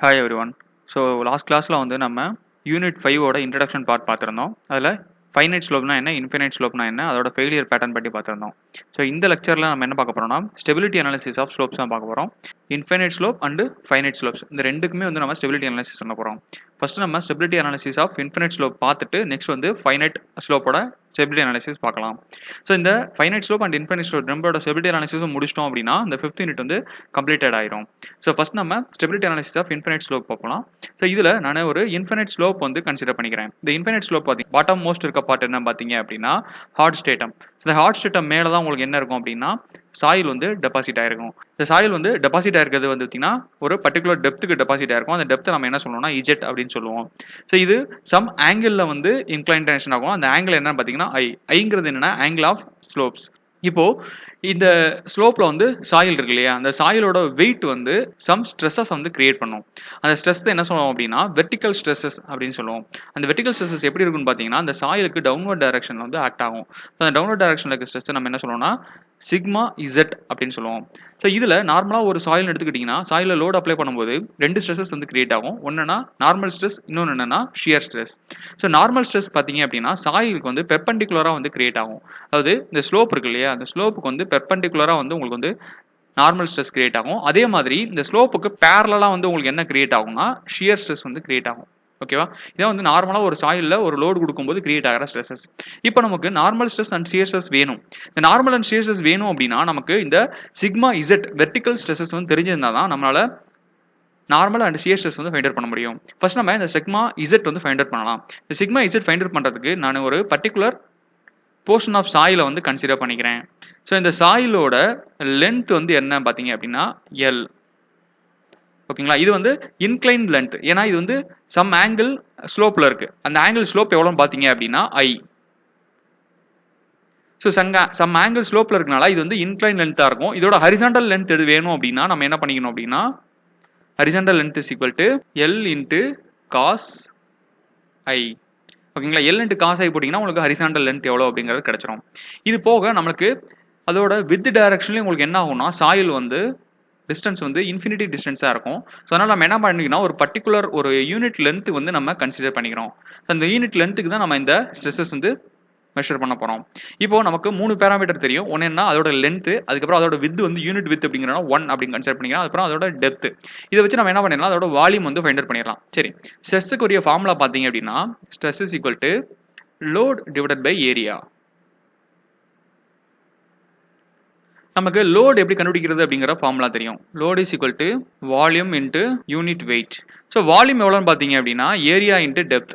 Hi everyone. So last கிளாஸில் வந்து நம்ம யூனிட் 5ஓட இன்ட்ரடக்ஷன் பார்ட் பார்த்துருந்தோம். அதில் ஃபைனைட் ஸ்லோப்னா என்ன, இன்ஃபினைட் ஸ்லோப்னா என்ன, அதோட ஃபெயிலியர் பேட்டர்ன் பற்றி பார்த்துருந்தோம். ஸோ இந்த லெக்சரில் நம்ம என்ன பார்க்க போகிறோம்னா ஸ்டெபிலிட்டி அனாலிசிஸ் ஆஃப் ஸ்லோப்ஸ் தான் பார்க்க போகிறோம். Infinite slope and finite slopes இந்த ரெண்டுக்குமே வந்து நம்ம ஸ்டெபிலிட்டி அனாலிசிஸ் பண்ண போகிறோம். ஃபர்ஸ்ட் நம்ம stability analysis of infinite slope பார்த்துட்டு நெக்ஸ்ட் வந்து ஃபைனைட் ஸ்லோப்போட ஸ்டெபிலிட்டி அனாலிசிஸ் பார்க்கலாம். ஸோ இந்த finite slope and infinite slope நம்மளோட ஸ்டெபிலிட்டி அனாலிசிஸும் முடிச்சிட்டோம் அப்படின்னா இந்த 5th யூனிட் வந்து கம்ப்ளீட்டட் ஆயிரும். ஸோ ஃபர்ஸ்ட் நம்ம stability analysis of infinite slope பார்க்கலாம். ஸோ இதில் நான் ஒரு இன்ஃபைனைட் ஸ்லோப் வந்து கன்சிடர் பண்ணிக்கிறேன். இந்த இன்ஃபைனைட் ஸ்லோப் பார்த்தீங்க பாட்டம் மோஸ்ட் இருக்க பார்ட் என்ன பார்த்தீங்க அப்படின்னா ஹார்ட் ஸ்டேட்டம். இந்த ஹார்ட் ஸ்டேட்டம் மேலே தான் உங்களுக்கு என்ன இருக்கும் அப்படின்னா சாயில் வந்து டெபாசிட் ஆயிருக்கும். இந்த சாயில் வந்து டெபாசிட் ஆயிருக்கிறது வந்து பார்த்தீங்கன்னா ஒரு பர்டிகுலர் டெப்த்துக்கு டெபாசிட் ஆயிருக்கும். அந்த டெப்த்தை நம்ம என்ன சொல்லணும்னா இஜெட் அப்படின்னு சொல்லுவோம். ஸோ இது சம் ஆங்கிளில் வந்து இன்க்ளைனேஷன் ஆகும். அந்த ஆங்கிள் என்னன்னு பார்த்தீங்கன்னா ஐங்கிறது என்னன்னா ஆங்கிள் ஆஃப் ஸ்லோப்ஸ். இப்போ இந்த ஸ்லோப்ல வந்து சாயில் இருக்கு இல்லையா, அந்த சாயிலோட வெயிட் வந்து சம் ஸ்ட்ரெஸ்ஸஸ் வந்து கிரியேட் பண்ணும். அந்த ஸ்ட்ரெஸ் என்ன சொல்லுவோம் அப்படின்னா வெர்டிகல் ஸ்ட்ரெஸ்ஸஸ் அப்படின்னு சொல்லுவோம். அந்த வெர்டிகல் ஸ்ட்ரெஸ்ஸஸ் எப்படி இருக்குன்னு பார்த்தீங்கன்னா அந்த சாயிலுக்கு டவுன்வர்ட் டைரக்ஷன்ல வந்து ஆக்ட் ஆகும். அந்த டவுன்வர்ட் டைரக்ஷன்ல இருக்க ஸ்ட்ரெஸ் நம்ம என்ன சொல்லுவோம்னா சிக்மா இசட் அப்படின்னு சொல்லுவோம். ஸோ இதில் நார்மலாக ஒரு சாயில் எடுத்துக்கிட்டிங்கன்னா சாயிலில் லோட் அப்ளை பண்ணும்போது ரெண்டு ஸ்ட்ரெஸ்ஸஸ் வந்து கிரியேட் ஆகும். ஒன்றுனா நார்மல் ஸ்ட்ரெஸ், இன்னொன்று என்னன்னா shear stress. So normal stress பார்த்தீங்க அப்படின்னா சாயிலுக்கு வந்து பெர்பெண்டிகுலராக வந்து கிரியேட் ஆகும். அதாவது இந்த ஸ்லோப் இருக்கு இல்லையா, அந்த ஸ்லோப்புக்கு வந்து பெர்பெண்டிகுலராக வந்து உங்களுக்கு வந்து நார்மல் ஸ்ட்ரெஸ் கிரியேட் ஆகும். அதே மாதிரி இந்த ஸ்லோப்புக்கு பேரலாக வந்து உங்களுக்கு என்ன கிரியேட் ஆகும்னா ஷியர் ஸ்ட்ரெஸ் வந்து கிரியேட் ஆகும். ஓகேவா, இதான் வந்து நார்மலாக ஒரு சாயிலில் ஒரு லோடு கொடுக்கும்போது கிரியேட் ஆகிற ஸ்ட்ரெஸஸ். இப்போ நமக்கு normal stress and shear stress வேணும். இந்த நார்மல் அண்ட் ஷியர் ஸ்ட்ரெஸ் வேணும் அப்படின்னா நமக்கு இந்த சிக்மா இசட் வெர்டிகல் ஸ்ட்ரெஸஸ் வந்து தெரிஞ்சிருந்தா தான் நம்மளால நார்மல் அண்ட் ஷியர் ஸ்ட்ரெஸ் வந்து ஃபைண்ட் அவுட் பண்ண முடியும். ஃபர்ஸ்ட் நம்ம இந்த சிக்மா இசட் வந்து ஃபைண்ட் அவுட் பண்ணலாம். இந்த சிக்மா இசட் ஃபைண்ட் அவுட் பண்ணுறதுக்கு நான் ஒரு பர்டிகுலர் போர்ஷன் ஆஃப் சாயிலை வந்து கன்சிடர் பண்ணிக்கிறேன். ஸோ இந்த சாயிலோட லென்த் வந்து என்ன பார்த்தீங்க அப்படின்னா எல். ஓகேங்களா, இது வந்து இன்க்ளைன் லென்த். ஏன்னா இது வந்து சம் ஆங்கிள் ஸ்லோப்ல இருக்கு. அந்த ஆங்கிள் ஸ்லோப் எவ்வளோன்னு பார்த்தீங்க அப்படின்னா ஐ. ஸோ சம் ஆங்கிள் ஸ்லோப்ல இருக்கனால இது வந்து இன்க்ளைன் லென்த்தா இருக்கும். இதோட ஹரிசாண்டல் லென்த் எது வேணும் அப்படின்னா நம்ம என்ன பண்ணிக்கணும் அப்படின்னா horizontal length is equal to L into cos i. ஓகேங்களா, எல் இன்ட்டு காஸ் ஐ போட்டிங்கன்னா உங்களுக்கு ஹரிசாண்டல் லென்த் எவ்வளோ அப்படிங்கிறது கிடைச்சிரும். இது போக நம்மளுக்கு அதோட வித் டைரக்ஷன்லேயும் உங்களுக்கு என்ன ஆகும்னா சாயில் வந்து டிஸ்டன்ஸ் வந்து இன்ஃபினிட்டி டிஸ்டன்ஸாக இருக்கும். ஸோ அதனால் நம்ம என்ன பண்ணிக்கணும் ஒரு பர்டிகுலர் ஒரு யூனிட் லென்த் வந்து நம்ம கன்சிடர் பண்ணிக்கிறோம். ஸோ அந்த யூனிட் லென்த்துக்கு தான் நம்ம இந்த ஸ்ட்ரெஸ்ஸஸ் வந்து மெஷர் பண்ண போகிறோம். இப்போ நமக்கு 3 பேராமீட்டர் தெரியும். ஒன்று என்ன அதோட லென்த்து, அதுக்கப்புறம் அதோட வித் வந்து யூனிட் வித் அப்படிங்கிறனா 1 அப்படின்னு கன்சிடர் பண்ணிக்கலாம். அதுக்கப்புறம் அதோட டெப்த். இதை வச்சு நம்ம என்ன பண்ணிடலாம் அதோட வால்யூம் வந்து ஃபைண்ட் அவுட் பண்ணிடலாம். சரி, ஸ்ட்ரெஸ்ஸுக்கு உரிய ஃபார்முலா பார்த்தீங்க அப்படின்னா stress is equal to load divided by area. நமக்கு லோட் எப்படி கண்டுபிடிக்கிறது அப்படிங்கிற ஃபார்முலா தெரியும். Load is equal to volume into unit weight. So volume எவ்வளோன்னு பார்த்தீங்க அப்படின்னா ஏரியா இன்ட்டு டெப்த்.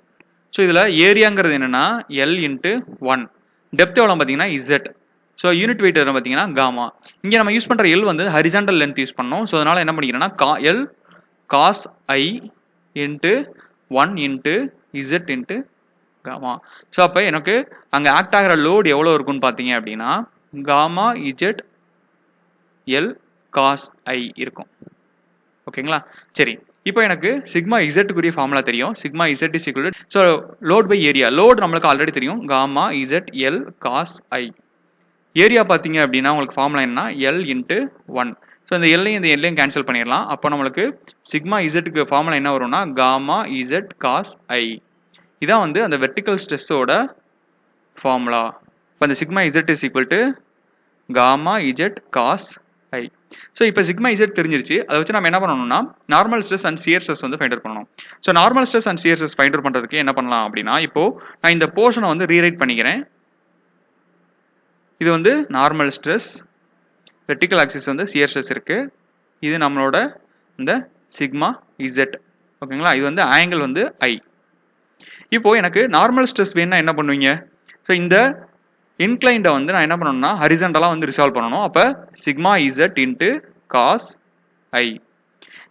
ஸோ இதில் ஏரியாங்கிறது என்னன்னா எல் இன்ட்டு 1, டெப்த் எவ்வளோ பார்த்தீங்கன்னா இசட். ஸோ யூனிட் வெயிட் எவ்வளோ பார்த்தீங்கன்னா காமா. இங்கே நம்ம யூஸ் பண்ணுற எல் வந்து ஹரிசாண்டல் லென்த் யூஸ் பண்ணோம். ஸோ அதனால் என்ன பண்ணிக்கிறேன்னா L cos i into 1 into z into gamma. So அப்போ எனக்கு அங்கே ஆக்ட் ஆகிற லோடு எவ்வளோ இருக்குன்னு பார்த்தீங்க அப்படின்னா gamma z l cos i இருக்கும். ஓகேங்களா, சரி, இப்போ எனக்கு சிக்மா இசட்டுக்குரிய ஃபார்முலா தெரியும். Sigma z is equal to so load by area. Load நம்மளுக்கு ஆல்ரெடி தெரியும் gamma z l cos i. Area பார்த்தீங்க அப்படின்னா உங்களுக்கு ஃபார்முலா என்ன எல் இன்ட்டு 1. ஸோ இந்த எல்லையும் இந்த எல்லையும் கேன்சல் பண்ணிடலாம். அப்போ நம்மளுக்கு சிக்மா இசட்டுக்கு ஃபார்முலா என்ன வரும்னா காமா இசட் காஸ் ஐ. இதான் வந்து அந்த வெர்டிகல் ஸ்ட்ரெஸ்ஸோட ஃபார்முலா. இப்போ அந்த sigma z is equal to gamma z cos i. So இப்போ சிக்மா இசட் தெரிஞ்சிருச்சு. அதை வச்சு நம்ம என்ன பண்ணணும்னா normal stress and shear stress வந்து ஃபைண்ட் அவுட் பண்ணணும். So normal stress and shear stress find out பண்ணுறதுக்கு என்ன பண்ணலாம் அப்படின்னா இப்போ நான் இந்த போர்ஷனை வந்து ரீரைட் பண்ணிக்கிறேன். இது வந்து நார்மல் ஸ்ட்ரெஸ், வெர்டிகல் ஆக்சிஸ் வந்து ஷியர் ஸ்ட்ரெஸ் இருக்கு. இது நம்மளோட இந்த சிக்மா இசட். ஓகேங்களா, இது வந்து ஆங்கிள் வந்து ஐ. இப்போ எனக்கு நார்மல் ஸ்ட்ரெஸ் வேணும்னா என்ன பண்ணுவீங்க? ஸோ இந்த இன்க்ளைண்டை வந்து நான் என்ன பண்ணணும்னா ஹரிசாண்டலாக வந்து ரிசால்வ் பண்ணணும். அப்போ சிக்மா இசட் இன்ட்டு காஸ் ஐ.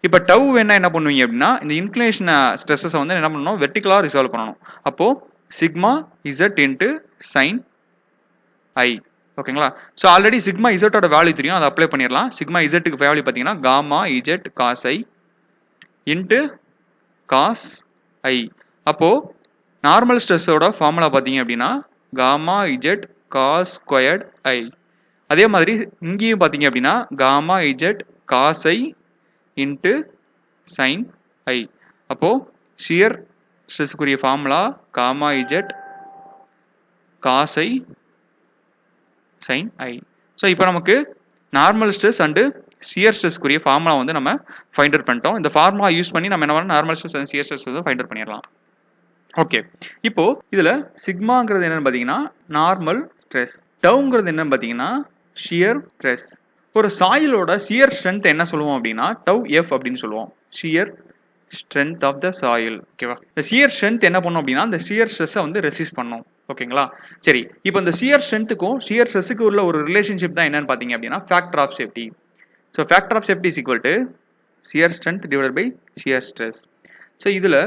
இப்போ டவ் வேணா என்ன பண்ணுவீங்க அப்படின்னா இந்த இன்க்ளினேஷன் ஸ்ட்ரெஸ்ஸை வந்து என்ன பண்ணணும் வெர்டிகலாக ரிசால்வ் பண்ணணும். அப்போது சிக்மா இசட் இன்ட்டு சைன் ஐ. ஓகேங்களா, ஸோ ஆல்ரெடி சிக்மா இசட்டோட வேல்யூ தெரியும், அதை அப்ளை பண்ணிடலாம். சிக்மா இசட்டுக்கு வேல்யூ பார்த்தீங்கன்னா gamma z cos i into cos i. அப்போது நார்மல் ஸ்ட்ரெஸ்ஸோட ஃபார்முலா பார்த்தீங்க அப்படின்னா gamma z cos squared i. அதே மாதிரி இங்கேயும் பார்த்தீங்க அப்படின்னா gamma z cos i into sine i. அப்போது ஷியர் ஸ்ட்ரெஸ்ஸுக்குரிய ஃபார்முலா காமா இஜெட் காஸ் ஐ சைன் ஐ. ஸோ இப்போ நமக்கு normal stress and shear ஸ்ட்ரெஸ்க்குரிய formula வந்து நம்ம ஃபைண்ட் அவுட் பண்ணிட்டோம். இந்த ஃபார்முலா யூஸ் பண்ணி நம்ம என்ன பண்ணலாம், normal stress and shear stress வந்து ஃபைண்ட் அவுட் பண்ணிடலாம். ஓகே, இப்போ இதில் சிக்மாங்கிறது என்னன்னு பார்த்தீங்கன்னா நார்மல் ஸ்ட்ரெஸ், டவுங்கிறது என்னன்னு பார்த்தீங்கன்னா ஷியர் ஸ்ட்ரெஸ். ஒரு சாயிலோட ஷியர் ஸ்ட்ரென்த் என்ன சொல்லுவோம் அப்படின்னா டவ் எஃப் அப்படின்னு சொல்லுவோம், shear strength of the soil. ஓகேவா, இந்த ஷியர் ஸ்ட்ரென்த் என்ன பண்ணும் அப்படின்னா இந்த ஷியர் ஸ்ட்ரெஸ்ஸை வந்து ரெசிஸ்ட் பண்ணும். ஓகேங்களா, சரி. இப்போ இந்த ஷியர் ஸ்ட்ரென்த்துக்கும் ஷியர் ஸ்ட்ரெஸ்ஸுக்கு உள்ள ஒரு ரிலேஷன்ஷிப் தான் என்னன்னு பார்த்தீங்க அப்படின்னா factor of safety. So factor of safety is equal to shear strength divided by shear stress. So இதில்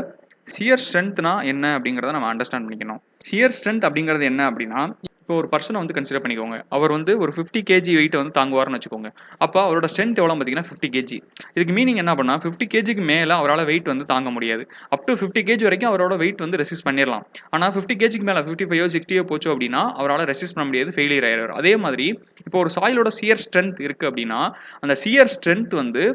ஷியர் ஸ்ட்ரென்த்னா என்ன அப்படிங்கிறத நம்ம அண்டர்ஸ்டாண்ட் பண்ணிக்கணும். ஷியர் ஸ்ட்ரென்த் அப்படிங்கிறது என்ன அப்படின்னா, இப்போ ஒரு பர்சனை வந்து கன்சிடர் பண்ணிக்கோங்க. அவர் வந்து ஒரு 50 kg வெயிட்டை வந்து தாங்குவார்னு வச்சுக்கோங்க. அப்போ அவரோட ஸ்ட்ரென்த் எவ்வளோ பார்த்தீங்கன்னா 50 kg. இதுக்கு மீனிங் என்ன பண்ணால் 50 kgக்கு மேலே அவரால் வெயிட் வந்து தாங்க முடியாது. அப் டு 50 kg வரைக்கும் அவரோட வெயிட் வந்து ரெசிஸ்ட் பண்ணிடலாம். ஆனால் 50 kgக்கு மேலே 55 60 போச்சு அப்படின்னா அவரால் ரெசிஸ்ட் பண்ண முடியாது, ஃபெயிலியர் ஆயிடுவார். அதே மாதிரி இப்போ ஒரு சாயிலோட ஷியர் ஸ்ட்ரென்த் இருக்குது அப்படின்னா அந்த ஷியர் ஸ்ட்ரென்த் வந்து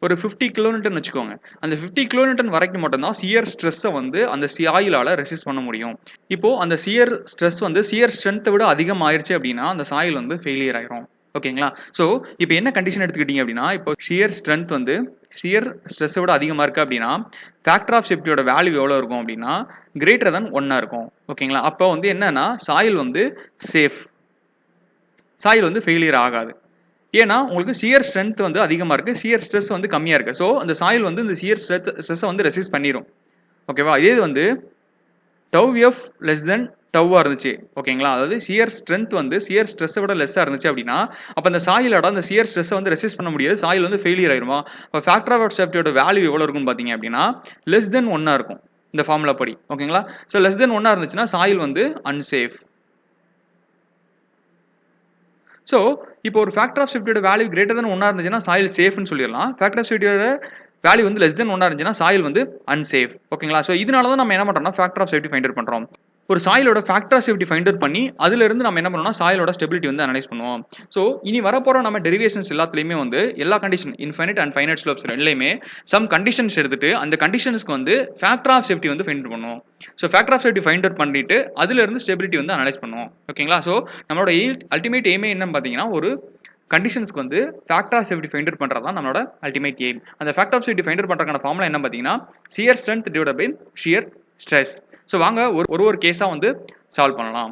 ஒரு 50 கிலோமீட்டர்னு வச்சுக்கோங்க. அந்த 50 கிலோமீட்டர் வரைக்கும் மட்டும்தான் ஷியர் ஸ்ட்ரெஸ்ஸை வந்து அந்த சாயிலால் ரெசிஸ்ட் பண்ண முடியும். இப்போ அந்த ஷியர் ஸ்ட்ரெஸ் வந்து ஷியர் ஸ்ட்ரென்த்தை விட அதிகமாயிருச்சு அப்படின்னா அந்த சாயில் வந்து ஃபெயிலியர் ஆயிரும். ஓகேங்களா, ஸோ இப்போ என்ன கண்டிஷன் எடுத்துக்கிட்டீங்க அப்படின்னா, இப்போ ஷியர் ஸ்ட்ரென்த் வந்து ஷியர் ஸ்ட்ரெஸ்ஸை விட அதிகமாக இருக்குது அப்படின்னா ஃபேக்டர் ஆஃப் சேஃப்டியோட வேல்யூ எவ்வளோ இருக்கும் அப்படின்னா கிரேட்டர் தென் 1 இருக்கும். ஓகேங்களா, அப்போ வந்து என்னன்னா சாயில் வந்து சேஃப், சாயில் வந்து ஃபெயிலியர் ஆகாது. ஏன்னா உங்களுக்கு ஷியர் ஸ்ட்ரென்த் வந்து அதிகமாக இருக்குது, ஷியர் ஸ்ட்ரெஸ் வந்து கம்மியாக இருக்குது. ஸோ அந்த சாயில் வந்து இந்த ஷியர் ஸ்ட்ரெஸ்ஸை வந்து ரெசிஸ்ட் பண்ணிடும். ஓகேவா, இதே வந்து டவ் எஃப் லெஸ் தென் டவ்வாக இருந்துச்சு. ஓகேங்களா, அதாவது ஷியர் ஸ்ட்ரென்த் வந்து ஷியர் ஸ்ட்ரெஸ்ஸை விட லெஸ்ஸாக இருந்துச்சு அப்படின்னா அப்போ அந்த சாயிலோட அந்த ஷியர் ஸ்ட்ரெஸ்ஸை வந்து ரெசிஸ்ட் பண்ண முடியாது, சாயில் வந்து ஃபெயிலியர் ஆயிருமா. இப்போ ஃபேக்டர் ஆஃப் சேஃப்டியோட வேல்யூ எவ்வளோ இருக்குன்னு பார்த்தீங்க அப்படின்னா லெஸ் தென் 1 இருக்கும் இந்த ஃபார்முலா படி. ஓகேங்களா, ஸோ லெஸ் தென் 1 இருந்துச்சுன்னா சாயில் வந்து அன்சேஃப். ஸோ இப்போ ஒரு ஃபேக்டர் ஆஃப் சேஃப்டியோட வேல்யூ கிரேட்டர் தென் 1 இருந்துச்சுன்னா சாயில் சேஃப்னு சொல்லிடலாம். ஃபேக்டர் ஆஃப் சேஃப்டியோட வேல்யூ வந்து லெஸ் தென் 1 இருந்துச்சுன்னா சாயில் வந்து அன்சேஃப். ஓகேங்களா, ஸோ இதனால தான் நம்ம என்ன பண்ணுறோம்னா factor of safety find out பண்ணுறோம். ஒரு சாயிலோட factor of safety find out பண்ணி அதிலிருந்து நம்ம என்ன பண்ணோம்னா சாயிலோட ஸ்டெபிலிட்டி வந்து அனலைஸ் பண்ணுவோம். ஸோ இனி வரப்போகிற நம்ம டெரிவேஷன்ஸ் எல்லாத்துலேயுமே வந்து எல்லா condition infinite and finite slopes ரெண்டுலையுமே சம் கண்டிஷன்ஸ் எடுத்துட்டு அந்த கண்டிஷன்ஸ்க்கு வந்து ஃபேக்டர் ஆஃப் சேஃப்டி வந்து ஃபைண்ட் அவுட் பண்ணுவோம். ஸோ factor of safety find out பண்ணிட்டு அதிலிருந்து ஸ்டெபிலிட்டி வந்து அனலைஸ் பண்ணுவோம். ஓகேங்களா, ஸோ நம்மளோட அல்டிமேட் எய்மே என்னன்னு பார்த்தீங்கன்னா ஒரு கண்டிஷன்ஸ்க்கு வந்து factor of safety find out பண்ணுறது தான் நம்மளோட அல்டிமேட் எய்ம். அந்த factor of safety find out பண்ணுறதுக்கான ஃபார்முலா என்ன பார்த்தீங்கன்னா shear strength divided by shear stress. So வாங்க ஒரு கேஸாக வந்து சால்வ் பண்ணலாம்.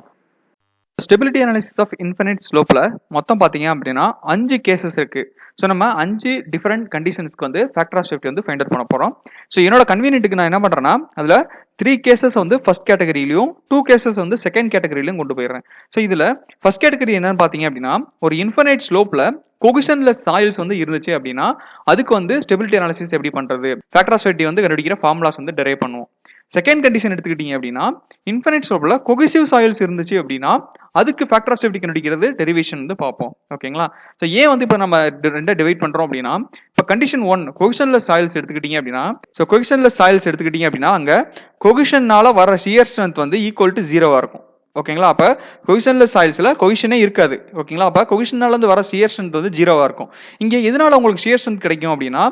ஸ்டெபிலிட்டி அனாலிசிஸ் ஆஃப் இன்ஃபினிட் ஸ்லோப்பில் மொத்தம் பார்த்தீங்க அப்படின்னா 5 கேசஸ் இருக்குது. ஸோ நம்ம 5 டிஃப்ரெண்ட் கண்டிஷன்ஸ்க்கு வந்து ஃபேக்டர் ஆஃப் சேஃப்டி வந்து ஃபைண்ட் அவுட் பண்ண போகிறோம். ஸோ என்னோட கன்வீனியன்ட்டுக்கு நான் என்ன பண்ணுறேன்னா அதில் 3 கேசஸ் வந்து ஃபர்ஸ்ட் கேட்டகரியிலையும் 2 கேசஸ் வந்து செகண்ட் கேட்டகரியிலையும் கொண்டு போயிடுறேன். ஸோ இதில் ஃபர்ஸ்ட் கேட்டகரி என்னன்னு பார்த்தீங்க அப்படின்னா ஒரு இன்ஃபினைட் ஸ்லோப்பில் கொகிஷன்லெஸ் சாயில்ஸ் வந்து இருந்துச்சு அப்படின்னா அதுக்கு வந்து ஸ்டெபிலிட்டி அனாலிசிஸ் எப்படி பண்ணுறது, ஃபேக்டர் ஆஃப் சேஃப்டி வந்து கண்டுபிடிக்கிற ஃபார்முலாஸ் வந்து டெரைவ் பண்ணுவோம். செகண்ட் கண்டிஷன் எடுத்துக்கிட்டீங்க அப்படின்னா இன்ஃபினைட் ஸ்லோப்ல கொகிசிவ் சாயில்ஸ் இருந்துச்சு அப்படின்னா அதுக்கு ஃபேக்டர் ஆஃப் சேஃப்டி கண்டுபிடிக்கிறது டெரிவேஷன் வந்து பார்ப்போம். ஓகேங்களா, ஸோ ஏன் வந்து இப்போ நம்ம ரெண்டா டிவைட் பண்றோம் அப்படின்னா இப்போ கண்டிஷன் 1 கொகிஷன்லெஸ் சாயில்ஸ் எடுத்துக்கிட்டீங்க அப்படின்னா ஸோ கொகிஷன்லெஸ் சாயில்ஸ் எடுத்துக்கிட்டீங்க அப்படின்னா அங்கே கொகிஷனால வர ஷியர் ஸ்ட்ரென்த் வந்து ஈக்குவல் டு 0 இருக்கும். ஓகேங்களா, அப்போ கொகிஷன்லெஸ் சாயில்ஸ்ல கொகிஷனே இருக்காது. ஓகேங்களா, அப்போ கொகிஷனால இருந்து வர ஷியர் ஸ்ட்ரென்த் வந்து 0 இருக்கும். இங்கே எதனால உங்களுக்கு ஷியர் ஸ்ட்ரென்த் கிடைக்கும் அப்படின்னா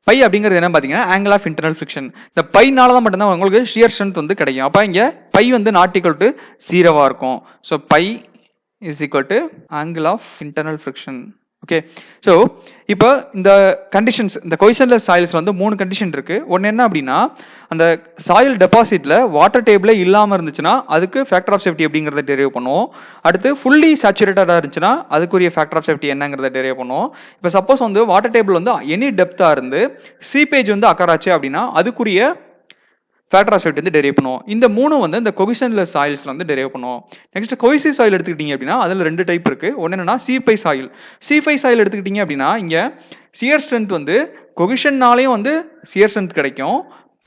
பை அப்படிங்கிறது என்ன பார்த்தீங்கன்னா ஆங்கிள் ஆஃப் இன்டர்னல் ஃபிரிக்ஷன். இந்த பைனால தான் மட்டும்தான் உங்களுக்கு ஷியர் ஸ்ட்ரென்த் வந்து கிடைக்கும். அப்போ இங்கே பை வந்து நாட் ஈக்குவல் டு 0 இருக்கும். So phi is equal to angle of internal friction. Okay, so இப்போ இந்த கண்டிஷன்ஸ் இந்த கொகிஷன்லெஸ் சாயில்ஸ் வந்து 3 கண்டிஷன் இருக்கு. ஒன்று என்ன அப்படின்னா அந்த சாயில் டெபாசிட்ல வாட்டர் டேபிளே இல்லாமல் இருந்துச்சுன்னா அதுக்கு ஃபேக்டர் ஆஃப் சேஃப்டி எப்படிங்கிறத டெரைவ் பண்ணுவோம். அடுத்து ஃபுல்லி சேச்சுரேட்டடாக இருந்துச்சுன்னா அதுக்குரிய ஃபேக்டர் ஆஃப் சேஃப்டி என்னங்கிறத டெரைவ் பண்ணுவோம். இப்போ சப்போஸ் வந்து வாட்டர் டேபிள் வந்து எனி டெப்த்தாக இருந்து சீப்பேஜ் வந்து அக்கராச்சு அப்படின்னா அதுக்குரிய ஃபேக்டர் ஆஃப் சேஃப்டி வந்து டெரைவ் பண்ணுவோம். இந்த 3 வந்து இந்த கொகிஷன்லெஸ் சாயில்ஸ்ல வந்து டெரைவ் பண்ணுவோம். நெக்ஸ்ட் கொஹெசிவ் சாயில் எடுத்துக்கிட்டீங்க அப்படின்னா அதில் 2 டைப் இருக்கு. ஒன்று என்னன்னா C5 சாயில். C5 சாயில் எடுத்துக்கிட்டீங்க அப்படின்னா இங்க ஷியர் ஸ்ட்ரென்த் வந்து கொகிஷன்னாலையும் வந்து ஷியர் ஸ்ட்ரென்த் கிடைக்கும்,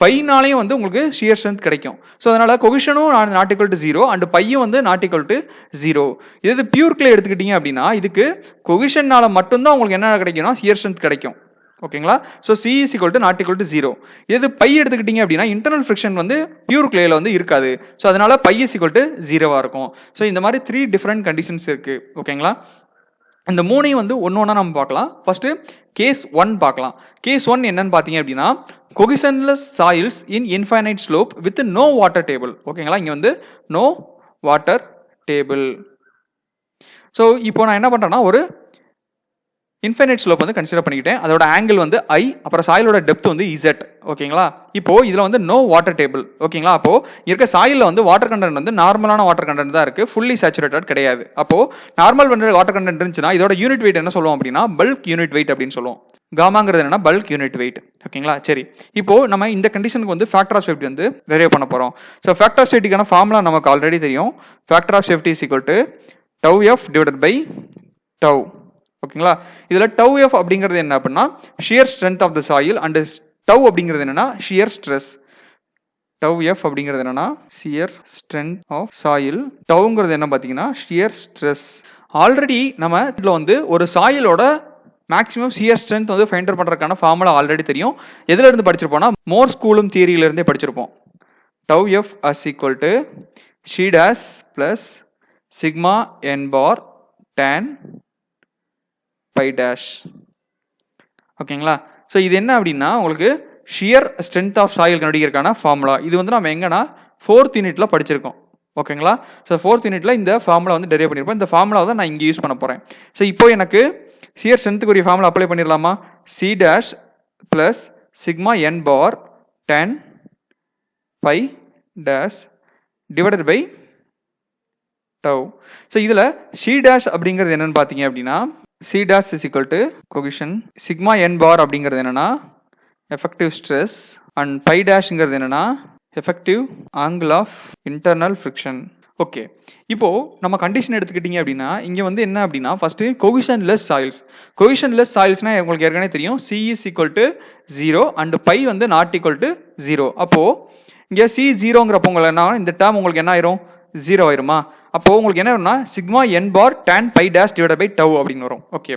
பைனாலையும் வந்து உங்களுக்கு ஷியர் ஸ்ட்ரென்த் கிடைக்கும். ஸோ அதனால கொகிஷனும் நாட் ஈக்குவல் டு 0 அண்ட் பையும் வந்து நாட் ஈக்குவல் டு 0. இது பியூர் கிளே எடுத்துக்கிட்டீங்க அப்படின்னா இதுக்கு கொகிஷன்னால மட்டும்தான் உங்களுக்கு என்ன கிடைக்கும்னா ஷியர் ஸ்ட்ரென்த் கிடைக்கும். ஓகேங்களா, so C is equal to not equal to 0. இது பை எடுத்துக்கிட்டீங்க அப்படின்னா இன்டர்னல் ஃபிரிக்ஷன் வந்து பியூர் கிளேல வந்து இருக்காது. ஸோ அதனால பை is equal to 0 இருக்கும். ஸோ இந்த மாதிரி 3 டிஃப்ரெண்ட் கண்டிஷன்ஸ் இருக்கு. ஓகேங்களா, இந்த 3ஐயும் வந்து ஒன்று ஒன்றா நம்ம பார்க்கலாம். ஃபர்ஸ்ட் கேஸ் 1 பார்க்கலாம். கேஸ் 1 என்னன்னு பார்த்தீங்க அப்படின்னா cohesionless soils in infinite slope with no water table. ஓகேங்களா, இங்க வந்து no water table. ஸோ இப்போ நான் என்ன பண்றேன்னா ஒரு இன்ஃபைனைட் ஸ்லோப் வந்து கன்சிடர் பண்ணிக்கிட்டேன். அதோட ஆங்கிள் வந்து I, அப்புறம் சாயிலோட டெப்த் வந்து Z. ஓகேங்களா, இப்போ இதுல வந்து நோ வாட்டர் டேபிள். ஓகேங்களா, அப்போ இருக்க சாயில்ல வந்து வாட்டர் கண்டென்ட் வந்து நார்மலான வாட்டர் கண்டென்ட் தான் இருக்கு, ஃபுல்லி சேச்சுரேட்டட் கிடையாது. அப்போ நார்மல் வாட்டர் கண்டென்ட் இருந்துச்சுன்னா இதோட யூனிட் வெயிட் என்ன சொல்லுவோம் அப்படின்னா பல்க் யூனிட் வெயிட் அப்படின்னு சொல்லுவோம். காமாங்கிறது என்னன்னா பல்க் யூனிட் வெயிட். ஓகேங்களா, சரி, இப்போ நம்ம இந்த கண்டிஷனுக்கு வந்து ஃபேக்டர் ஆஃப் சேஃப்டி வந்து டெரைவ் பண்ண போறோம். ஸோ ஃபேக்டர் ஆஃப் சேஃப்டிக்கான ஃபார்முலா நமக்கு ஆல்ரெடி தெரியும். Factor of safety is equal to tau F divided by tau. ஓகேங்களா, இதுல டவ் எஃப் அப்படிங்கிறது என்ன அப்படின்னா shear strength of the soil and tau அப்படிங்கிறது என்னன்னா ஷியர் ஸ்ட்ரெஸ். டவ் எஃப் அப்படிங்கிறது என்னன்னா ஷியர் ஸ்ட்ரென்த் ஆஃப் சாயில், டவ்ங்கிறது என்ன பாத்தீங்கன்னா ஷியர் ஸ்ட்ரெஸ். ஆல்ரெடி நம்ம இதுல வந்து ஒரு சாயிலோட மேக்ஸிமம் ஷியர் ஸ்ட்ரென்த் வந்து ஃபைண்ட் அவுட் பண்றதுக்கான ஃபார்முலா ஆல்ரெடி தெரியும். எதுல இருந்து படிச்சிருப்போம்னா மோர் கூலும் தியரியில இருந்தே படிச்சிருப்போம். Tau f as equal to c dash plus sigma n bar tan by dash. ஓகேங்களா, ஸோ இது என்ன அப்படின்னா உங்களுக்கு ஷியர் ஸ்ட்ரென்த் ஆஃப் சாயில் கண்டுபிடிக்கிறதுக்கான ஃபார்முலா. இது வந்து நம்ம எங்கன்னா 4th யூனிட்ல படிச்சிருக்கோம். ஓகேங்களா, ஸோ 4th யூனிட்ல இந்த ஃபார்முலா வந்து டெரைவ் பண்ணியிருப்போம். இந்த ஃபார்முலா தான் நான் இங்கே யூஸ் பண்ண போறேன். ஸோ இப்போ எனக்கு ஷியர் ஸ்ட்ரென்த்துக்குரிய ஃபார்முலா அப்ளை பண்ணிடலாமா? C dash plus sigma n bar tan by dash divided by tau. So இதுல சி டேஷ் அப்படிங்கிறது என்னன்னு பாத்தீங்க அப்படின்னா C dash is equal to cohesion, sigma n bar அப்படிங்கிறது என்னன்னா effective stress and pi dashங்கிறது என்னன்னா effective angle of internal friction. Okay, இப்போ நம்ம கண்டிஷன் எடுத்துக்கிட்டீங்க அப்படின்னா இங்க வந்து என்ன அப்படின்னா ஃபர்ஸ்ட் cohesionless soils. cohesionless soilsனா உங்களுக்கு ஏற்கனவே தெரியும் C is equal to 0 and pi வந்து not equal to 0. அப்போ இங்க C 0ங்கிறப்போ உங்களுக்கு என்ன இந்த டேர்ம் உங்களுக்கு என்ன ஆயிரும் 0 ஆயிருமா? அப்போ உங்களுக்கு என்ன வரும்னா sigma n bar tan by dash divided by tau அப்படின்னு வரும். ஓகே,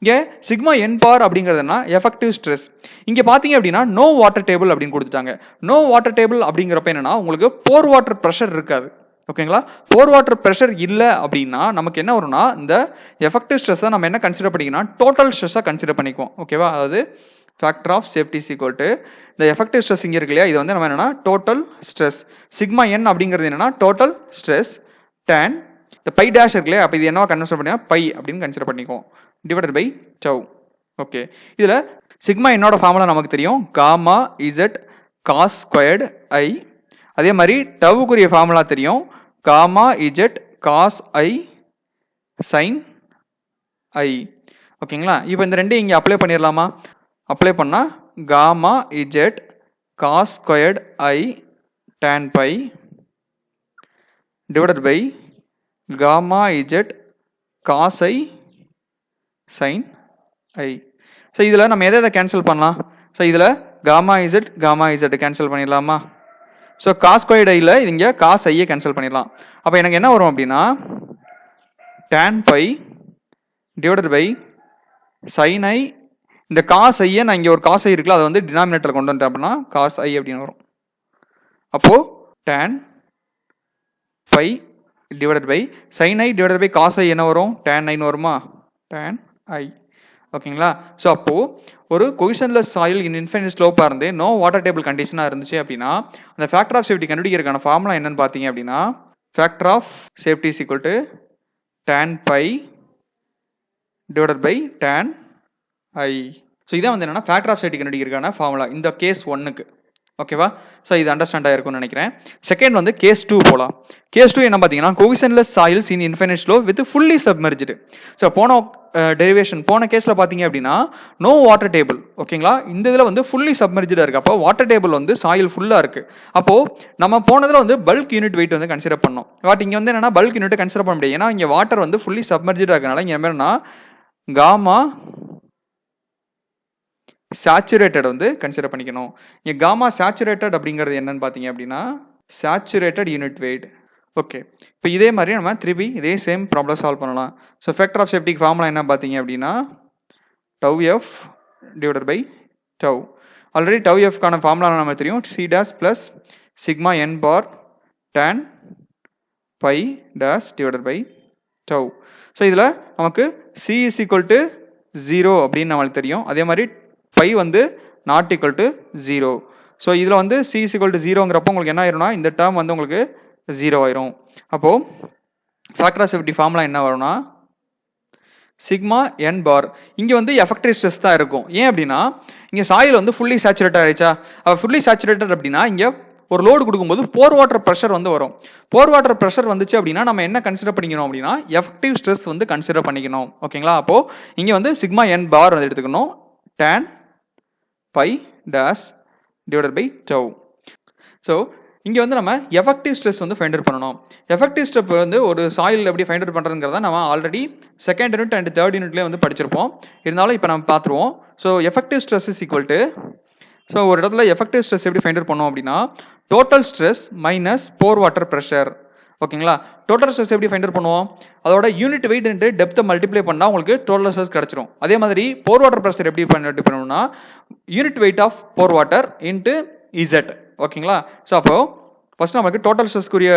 இங்க சிக்மா என் பார் அப்படிங்கிறதுனா எஃபெக்டிவ் ஸ்ட்ரெஸ். இங்க பாத்தீங்க அப்படின்னா நோ வாட்டர் டேபிள் அப்படின்னு கொடுத்துட்டாங்க. நோ வாட்டர் டேபிள் அப்படிங்கிறப்ப என்னன்னா உங்களுக்கு போர் வாட்டர் ப்ரெஷர் இருக்காது. ஓகேங்களா, போர் வாட்டர் ப்ரெஷர் இல்ல அப்படின்னா நமக்கு என்ன வரும்னா இந்த எஃபெக்டிவ் ஸ்ட்ரெஸ் நம்ம என்ன கன்சிடர் பண்ணிக்கணும் டோட்டல் ஸ்ட்ரெஸ்ஸா கன்சிடர் பண்ணிக்குவோம். ஓகேவா, அதாவது factor of safety is equal to இந்த எஃபெக்டிவ் ஸ்ட்ரெஸ் இங்க இருக்கு இல்லையா, இது வந்து நம்ம என்னன்னா டோட்டல் ஸ்ட்ரெஸ். சிக்மா என் அப்படிங்கிறது என்னன்னா டோட்டல் ஸ்ட்ரெஸ் tan இந்த பை டேஷ் இருக்கு இல்லையா, அப்ப இது என்னவா கன்சிடர் பண்ணியா பை அப்படின்னு கன்சிடர் பண்ணிக்குவோம் டிவைடட் பை டவ். ஓகே, இதுல சிக்மா என்னோட ஃபார்முலா நமக்கு தெரியும் gamma z cos squared I. அதே மாதிரி டவுக்குரிய ஃபார்முலா தெரியும் காமா இஜெட் காஸ் ஐ சைன் ஐ. ஓகேங்களா, இப்போ இந்த ரெண்டையும் இங்க அப்ளை பண்ணிடலாமா? அப்ளை பண்ணா gamma z cos squared I tan பை divided by gamma z cos I sin I. So இதில் நம்ம எதை கேன்சல் பண்ணலாம்? ஸோ இதில் gamma z கேன்சல் பண்ணிடலாமா? ஸோ காஸ் ஸ்கொயர்ட் ஐயில் இது இங்கே காஸ் ஐயை கேன்சல் பண்ணிடலாம். அப்போ எனக்கு என்ன வரும் அப்படின்னா tan by divided by sin I. இந்த காஸ் ஐயை நான் இங்கே ஒரு காஸ் ஐ இருக்குல்ல அதை வந்து டினாமினேட்டர் கொண்டு வந்துட்டேன் அப்படின்னா காஸ் ஐ அப்படின்னு வரும். அப்போ tan by divided by sin I divided by cos I என்ன வரும் tan I வருமா tan I. ஓகேங்களா, ஸோ அப்போ ஒரு cohesionless soil in infinite ஸ்லோப்பா இருந்து நோ வாட்டர் டேபிள் கண்டிஷனா இருந்துச்சு அப்படின்னா அந்த ஃபேக்டர் ஆஃப் சேஃப்டி கண்டுபிடிக்கிறதுக்கான ஃபார்முலா என்னன்னு பாத்தீங்க அப்படின்னா factor of safety is equal to tan by divided by tan I. So இதான் வந்து என்னன்னா ஃபேக்டர் ஆஃப் சேஃப்டி கண்டுபிடிக்கிறதுக்கான ஃபார்முலா இந்த கேஸ் 1க்கு. ஓகேவா, ஸோ இது அண்டர்ஸ்டாண்ட் ஆயிருக்கும்னு நினைக்கிறேன். செகண்ட் வந்து கேஸ் 2 போலாம். கேஸ் 2 என்ன பார்த்தீங்கன்னா cohesionless soils in infinite slope with fully submerged. So போன டெரிவேஷன் போன கேஸ்ல பாத்தீங்க அப்படின்னா நோ வாட்டர் டேபிள். ஓகேங்களா, இந்த இதுல வந்து ஃபுல்லி சப்மர்ஜ்டா இருக்கு. அப்போ வாட்டர் டேபிள் வந்து சாயில் ஃபுல்லா இருக்கு. அப்போ நம்ம போனதுல வந்து பல்க் யூனிட் வெயிட் வந்து கன்சிடர் பண்ணோம். பட் இங்க வந்து என்னன்னா பல்க் யூனிட் கன்சிடர் பண்ண முடியாது. ஏன்னா இங்க வாட்டர் வந்து ஃபுல்லி சப்மர்ஜ்டா இருக்கனால இங்க என்னன்னா காமா சேச்சுரேட்டட் வந்து கன்சிடர் பண்ணிக்கணும். இங்க காமா சேச்சுரேட்டட் அப்படிங்கிறது என்னன்னு பாத்தீங்க அப்படின்னா சேச்சுரேட்டட் யூனிட் வெயிட். ஓகே, இப்போ இதே மாதிரி நம்ம திருப்பி இதே சேம் ப்ராப்ளம் சால்வ் பண்ணலாம். So factor of safety formula என்ன பார்த்தீங்க அப்படின்னா tau F divided by tau. Already tau எஃப்கான ஃபார்முலா நம்ம தெரியும் c dash plus sigma n bar tan by dash divided by tau. So இதில் நமக்கு சி இஸ் ஈக்குவல் டு 0 அப்படின்னு நம்மளுக்கு தெரியும். அதே மாதிரி பை வந்து நாட் ஈக்குவல் டு 0. ஸோ இதில் வந்து சி இஸ் ஈக்குவல் டு 0ங்கிறப்போ உங்களுக்கு என்ன ஆயிரும்னா இந்த டேர்ம் வந்து உங்களுக்கு 0 ஆயிரும். அப்போது ஃபேக்டர் ஆஃப் சேஃப்டி ஃபார்முலா என்ன வரும்னா சிக்மா n பார். இங்கே வந்து எஃபெக்டிவ் ஸ்ட்ரெஸ் தான் இருக்கும். ஏன் அப்படின்னா இங்கே சாயில் வந்து ஃபுல்லி சேச்சுரேட் ஆயிடுச்சா. ஃபுல்லி சேச்சுரேட்டட் அப்படின்னா இங்கே ஒரு லோடு கொடுக்கும்போது போர் வாட்டர் ப்ரெஷர் வந்து வரும். போர் வாட்டர் ப்ரெஷர் வந்துச்சு அப்படின்னா நம்ம என்ன கன்சிடர் பண்ணிக்கணும் அப்படின்னா எஃபெக்டிவ் ஸ்ட்ரெஸ் வந்து கன்சிடர் பண்ணிக்கணும். ஓகேங்களா. அப்போ இங்கே வந்து சிக்மா n பார் வந்து எடுத்துக்கணும். tan pi dash divided by tau. So இங்கே வந்து நம்ம எஃபெக்டிவ் ஸ்ட்ரெஸ் வந்து ஃபைண்ட் அவுட் பண்ணணும். எஃபெக்டிவ் ஸ்டெப் வந்து ஒரு சாயில் எப்படி ஃபைண்ட் அவுட் பண்ணுறதுங்கிறத நம்ம already second unit and third யூனிட்லேயே வந்து படிச்சிருப்போம். இருந்தாலும் இப்போ நம்ம பார்த்துருவோம். So effective stress is equal to, so ஒரு இடத்துல எஃபெக்டிவ் ஸ்ட்ரெஸ் எப்படி ஃபைண்ட் அவுட் பண்ணோம் அப்படின்னா total stress minus pore water pressure. ஓகேங்களா. டோட்டல் ஸ்ட்ரெஸ் எப்படி ஃபைண்ட் அவுட் பண்ணுவோம், அதோட யூனிட் வெயிட் இன்ட்டு டெப்த்தை மல்டிப்ளை பண்ணால் உங்களுக்கு டோட்டல் ஸ்ட்ரெஸ் கிடச்சிரும். அதே மாதிரி போர் வாட்டர் ப்ரெஷர் எப்படி பண்ணணும்னா unit weight of pore water into Z. ஓகேங்களா. ஸோ அப்போ ஃபர்ஸ்ட் நமக்கு டோட்டல் ஸ்ட்ரெஸ்க்குரிய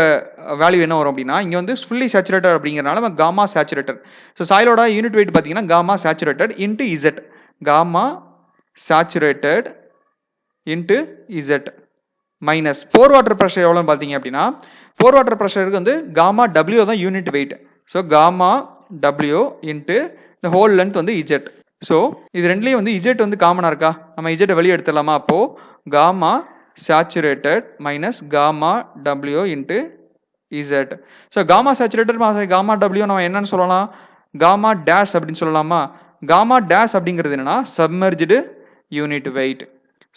வேல்யூ என்ன வரும் அப்படின்னா இங்கே வந்து ஃபுல்லி சேச்சுரேட்டட் அப்படிங்கிறனால நம்ம காமா சேச்சுரேட்டட். ஸோ சாயிலோட யூனிட் வெயிட் பார்த்தீங்கன்னா gamma saturated into Z. Gamma saturated into Z minus pore water pressure எவ்வளோன்னு பார்த்தீங்க அப்படின்னா போர் வாட்டர் ப்ரெஷருக்கு வந்து காமா டபிள்யூ தான் unit weight. So gamma W into இந்த ஹோல் லென்த் வந்து இஜெட். ஸோ இது ரெண்டுலேயும் வந்து இஜெட் வந்து காமனாக இருக்கா, நம்ம இஜெட்டை வெளியே எடுத்துடலாமா. அப்போது gamma saturated minus gamma W into z. So gamma saturated gamma டபிள்யூ நம்ம என்னன்னு சொல்லலாம், காமா டேஷ் அப்படின்னு சொல்லலாமா. காமா டேஷ் அப்படிங்கிறது என்னன்னா submerged unit weight.